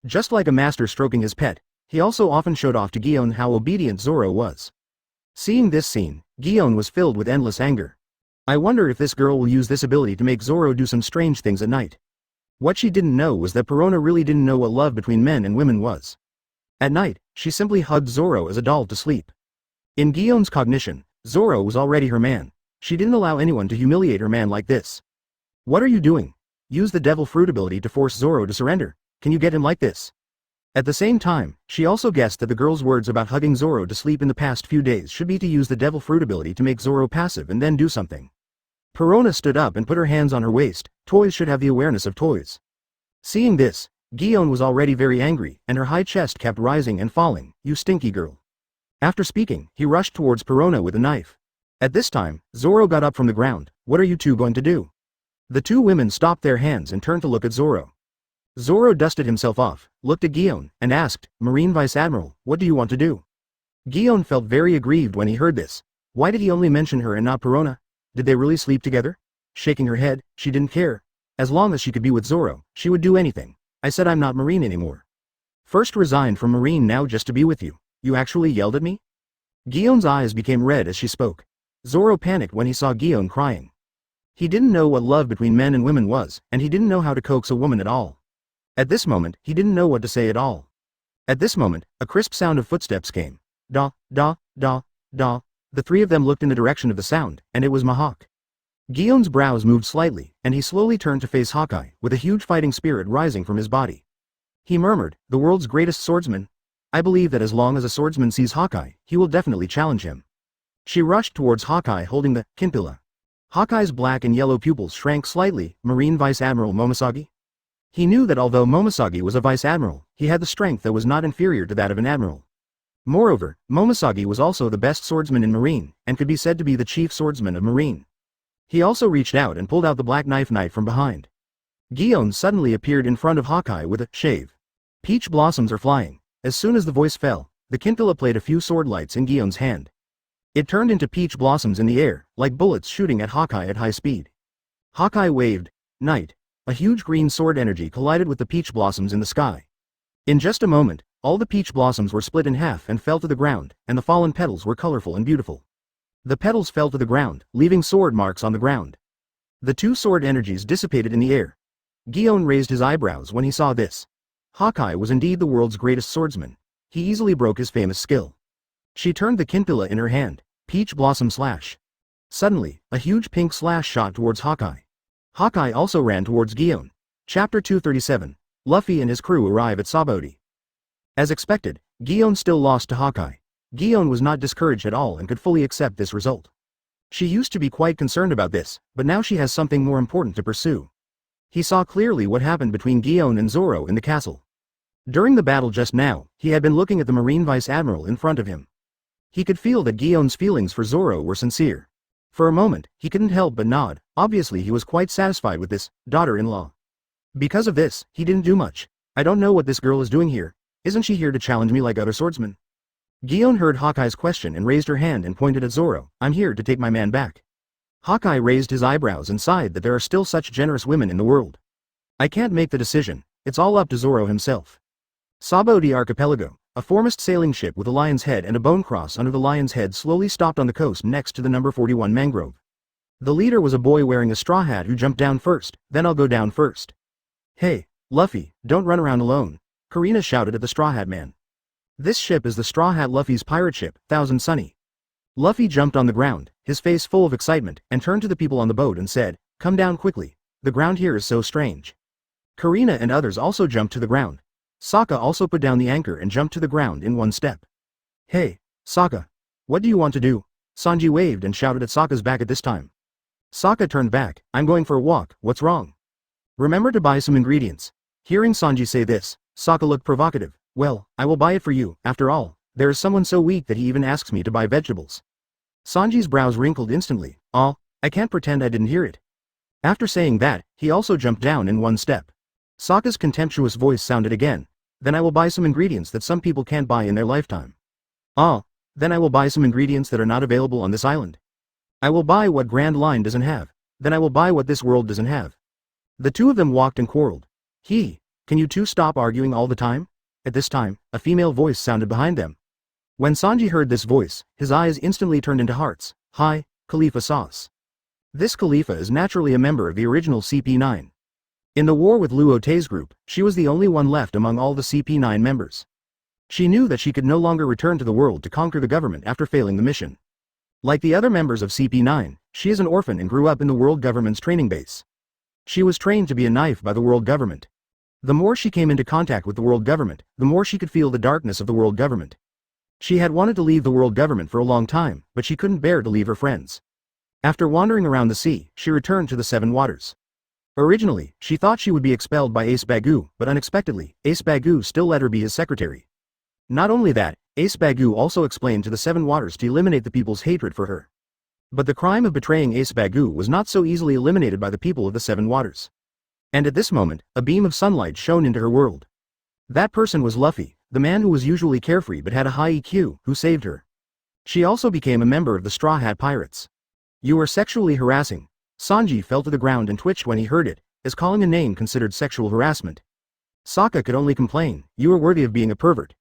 Just like a master stroking his pet, he also often showed off to Gion how obedient Zoro was. Seeing this scene, Gion was filled with endless anger. I wonder if this girl will use this ability to make Zoro do some strange things at night. What she didn't know was that Perona really didn't know what love between men and women was. At night, she simply hugged Zoro as a doll to sleep. In Gion's cognition, Zoro was already her man. She didn't allow anyone to humiliate her man like this. What are you doing? Use the devil fruit ability to force Zoro to surrender. Can you get him like this? At the same time, she also guessed that the girl's words about hugging Zoro to sleep in the past few days should be to use the devil fruit ability to make Zoro passive and then do something. Perona stood up and put her hands on her waist. Toys should have the awareness of toys. Seeing this, Gion was already very angry, and her high chest kept rising and falling. You stinky girl. After speaking, he rushed towards Perona with a knife. At this time, Zoro got up from the ground. What are you two going to do? The two women stopped their hands and turned to look at Zoro. Zoro dusted himself off, looked at Gion, and asked, Marine Vice Admiral, what do you want to do? Gion felt very aggrieved when he heard this. Why did he only mention her and not Perona? Did they really sleep together? Shaking her head, she didn't care. As long as she could be with Zoro, she would do anything. I said I'm not Marine anymore. First resigned from Marine, now just to be with you. You actually yelled at me? Gion's eyes became red as she spoke. Zoro panicked when he saw Gion crying. He didn't know what love between men and women was, and he didn't know how to coax a woman at all. At this moment, he didn't know what to say at all. At this moment, a crisp sound of footsteps came. Da, da, da, da. The three of them looked in the direction of the sound, and it was Mahawk. Gion's brows moved slightly, and he slowly turned to face Hawkeye, with a huge fighting spirit rising from his body. He murmured, "The world's greatest swordsman? I believe that as long as a swordsman sees Hawkeye, he will definitely challenge him." She rushed towards Hawkeye holding the kinpilla. Hawkeye's black and yellow pupils shrank slightly. Marine Vice Admiral Momoshiki? He knew that although Momoshiki was a vice admiral, he had the strength that was not inferior to that of an admiral. Moreover, Momoshiki was also the best swordsman in Marine, and could be said to be the chief swordsman of Marine. He also reached out and pulled out the black knife from behind. Gion suddenly appeared in front of Hawkeye with a shave. Peach blossoms are flying. As soon as the voice fell, the kinpilla played a few sword lights in Gion's hand. It turned into peach blossoms in the air, like bullets shooting at Hawkeye at high speed. Hawkeye waved. Night. A huge green sword energy collided with the peach blossoms in the sky. In just a moment, all the peach blossoms were split in half and fell to the ground, and the fallen petals were colorful and beautiful. The petals fell to the ground, leaving sword marks on the ground. The two sword energies dissipated in the air. Gion raised his eyebrows when he saw this. Hawkeye was indeed the world's greatest swordsman. He easily broke his famous skill. She turned the kinpilla in her hand. Peach blossom slash. Suddenly, a huge pink slash shot towards Hawkeye. Hawkeye also ran towards Gion. Chapter 237. Luffy and his crew arrive at Sabaody. As expected, Gion still lost to Hawkeye. Gion was not discouraged at all and could fully accept this result. She used to be quite concerned about this, but now she has something more important to pursue. He saw clearly what happened between Gion and Zoro in the castle. During the battle just now, he had been looking at the Marine Vice Admiral in front of him. He could feel that Gion's feelings for Zoro were sincere. For a moment, he couldn't help but nod. Obviously he was quite satisfied with this daughter-in-law. Because of this, he didn't do much. I don't know what this girl is doing here. Isn't she here to challenge me like other swordsmen? Gion heard Hawkeye's question and raised her hand and pointed at Zoro. I'm here to take my man back. Hawkeye raised his eyebrows and sighed that there are still such generous women in the world. I can't make the decision. It's all up to Zoro himself. Sabaody Archipelago. A foremast sailing ship with a lion's head and a bone cross under the lion's head slowly stopped on the coast next to the number 41 mangrove. The leader was a boy wearing a straw hat who jumped down first. Then I'll go down first. Hey, Luffy, don't run around alone, Kurina shouted at the Straw Hat man. This ship is the Straw Hat Luffy's pirate ship, Thousand Sunny. Luffy jumped on the ground, his face full of excitement, and turned to the people on the boat and said, "Come down quickly. The ground here is so strange." Kurina and others also jumped to the ground. Sokka also put down the anchor and jumped to the ground in one step. Hey, Sokka. What do you want to do? Sanji waved and shouted at Sokka's back at this time. Sokka turned back. I'm going for a walk, what's wrong? Remember to buy some ingredients. Hearing Sanji say this, Sokka looked provocative. Well, I will buy it for you, after all, there is someone so weak that he even asks me to buy vegetables. Sanji's brows wrinkled instantly. I can't pretend I didn't hear it. After saying that, he also jumped down in one step. Sokka's contemptuous voice sounded again. Then I will buy some ingredients that some people can't buy in their lifetime. Then I will buy some ingredients that are not available on this island. I will buy what Grand Line doesn't have. Then I will buy what this world doesn't have. The two of them walked and quarreled. Can you two stop arguing all the time? At this time, a female voice sounded behind them. When Sanji heard this voice, his eyes instantly turned into hearts. Hi, Khalifa Sauce. This Khalifa is naturally a member of the original CP9. In the war with Luo Te's group, she was the only one left among all the CP9 members. She knew that she could no longer return to the world to conquer the government after failing the mission. Like the other members of CP9, she is an orphan and grew up in the world government's training base. She was trained to be a knife by the world government. The more she came into contact with the world government, the more she could feel the darkness of the world government. She had wanted to leave the world government for a long time, but she couldn't bear to leave her friends. After wandering around the sea, she returned to the Seven Waters. Originally, she thought she would be expelled by Ace Bagu, but unexpectedly, Ace Bagu still let her be his secretary. Not only that, Ace Bagu also explained to the Seven Waters to eliminate the people's hatred for her. But the crime of betraying Ace Bagu was not so easily eliminated by the people of the Seven Waters. And at this moment, a beam of sunlight shone into her world. That person was Luffy, the man who was usually carefree but had a high EQ, who saved her. She also became a member of the Straw Hat Pirates. You are sexually harassing. Sanji fell to the ground and twitched when he heard it, as calling a name considered sexual harassment. Sokka could only complain, you are worthy of being a pervert.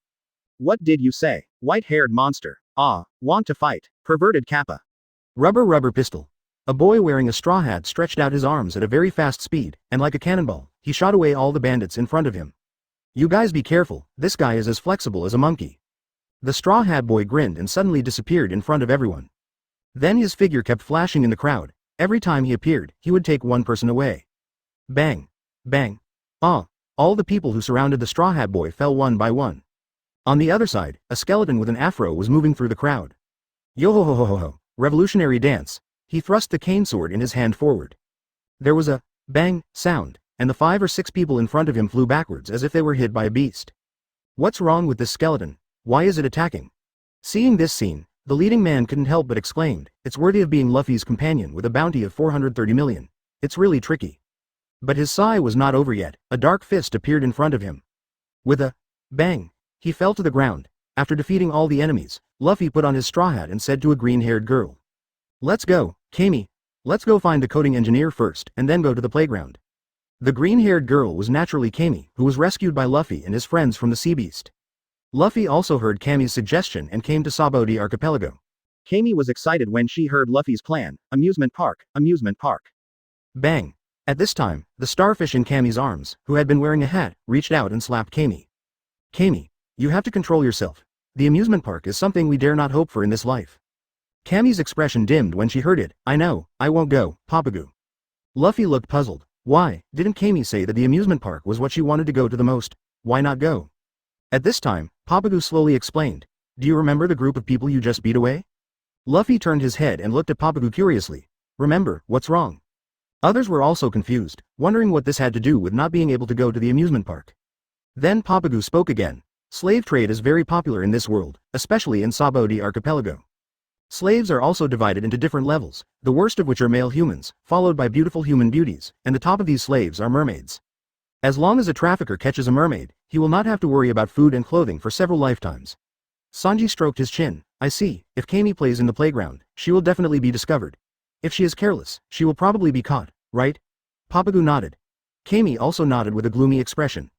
What did you say? White-haired monster. Ah, want to fight. Perverted kappa. Rubber pistol. A boy wearing a straw hat stretched out his arms at a very fast speed, and like a cannonball, he shot away all the bandits in front of him. You guys be careful, this guy is as flexible as a monkey. The straw hat boy grinned and suddenly disappeared in front of everyone. Then his figure kept flashing in the crowd. Every time he appeared, he would take one person away. Bang. Bang. Ah. All the people who surrounded the straw hat boy fell one by one. On the other side, a skeleton with an afro was moving through the crowd. Yo-ho-ho-ho-ho-ho, revolutionary dance. He thrust the cane sword in his hand forward. There was a bang sound, and the 5 or 6 people in front of him flew backwards as if they were hit by a beast. What's wrong with this skeleton? Why is it attacking? Seeing this scene, the leading man couldn't help but exclaimed, it's worthy of being Luffy's companion with a bounty of 430 million. It's really tricky. But his sigh was not over yet. A dark fist appeared in front of him. With a bang, he fell to the ground. After defeating all the enemies, Luffy put on his straw hat and said to a green-haired girl. Let's go, Kami. Let's go find the coding engineer first and then go to the playground. The green-haired girl was naturally Kami, who was rescued by Luffy and his friends from the sea beast. Luffy also heard Kami's suggestion and came to Sabaody Archipelago. Kami was excited when she heard Luffy's plan. Amusement park, amusement park. Bang. At this time, the starfish in Kami's arms, who had been wearing a hat, reached out and slapped Kami. Kami, you have to control yourself. The amusement park is something we dare not hope for in this life. Kami's expression dimmed when she heard it. I know, I won't go, Papagu. Luffy looked puzzled. Why, didn't Kami say that the amusement park was what she wanted to go to the most? Why not go? At this time, Papagu slowly explained. Do you remember the group of people you just beat away? Luffy turned his head and looked at Papagu curiously. Remember, what's wrong? Others were also confused, wondering what this had to do with not being able to go to the amusement park. Then Papagu spoke again. Slave trade is very popular in this world, especially in Sabaody Archipelago. Slaves are also divided into different levels, the worst of which are male humans, followed by beautiful human beauties, and the top of these slaves are mermaids. As long as a trafficker catches a mermaid, he will not have to worry about food and clothing for several lifetimes. Sanji stroked his chin. I see, if Kami plays in the playground, she will definitely be discovered. If she is careless, she will probably be caught, right? Papagu nodded. Kami also nodded with a gloomy expression.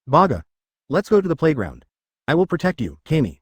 Baga. Let's go to the playground. I will protect you, Kami.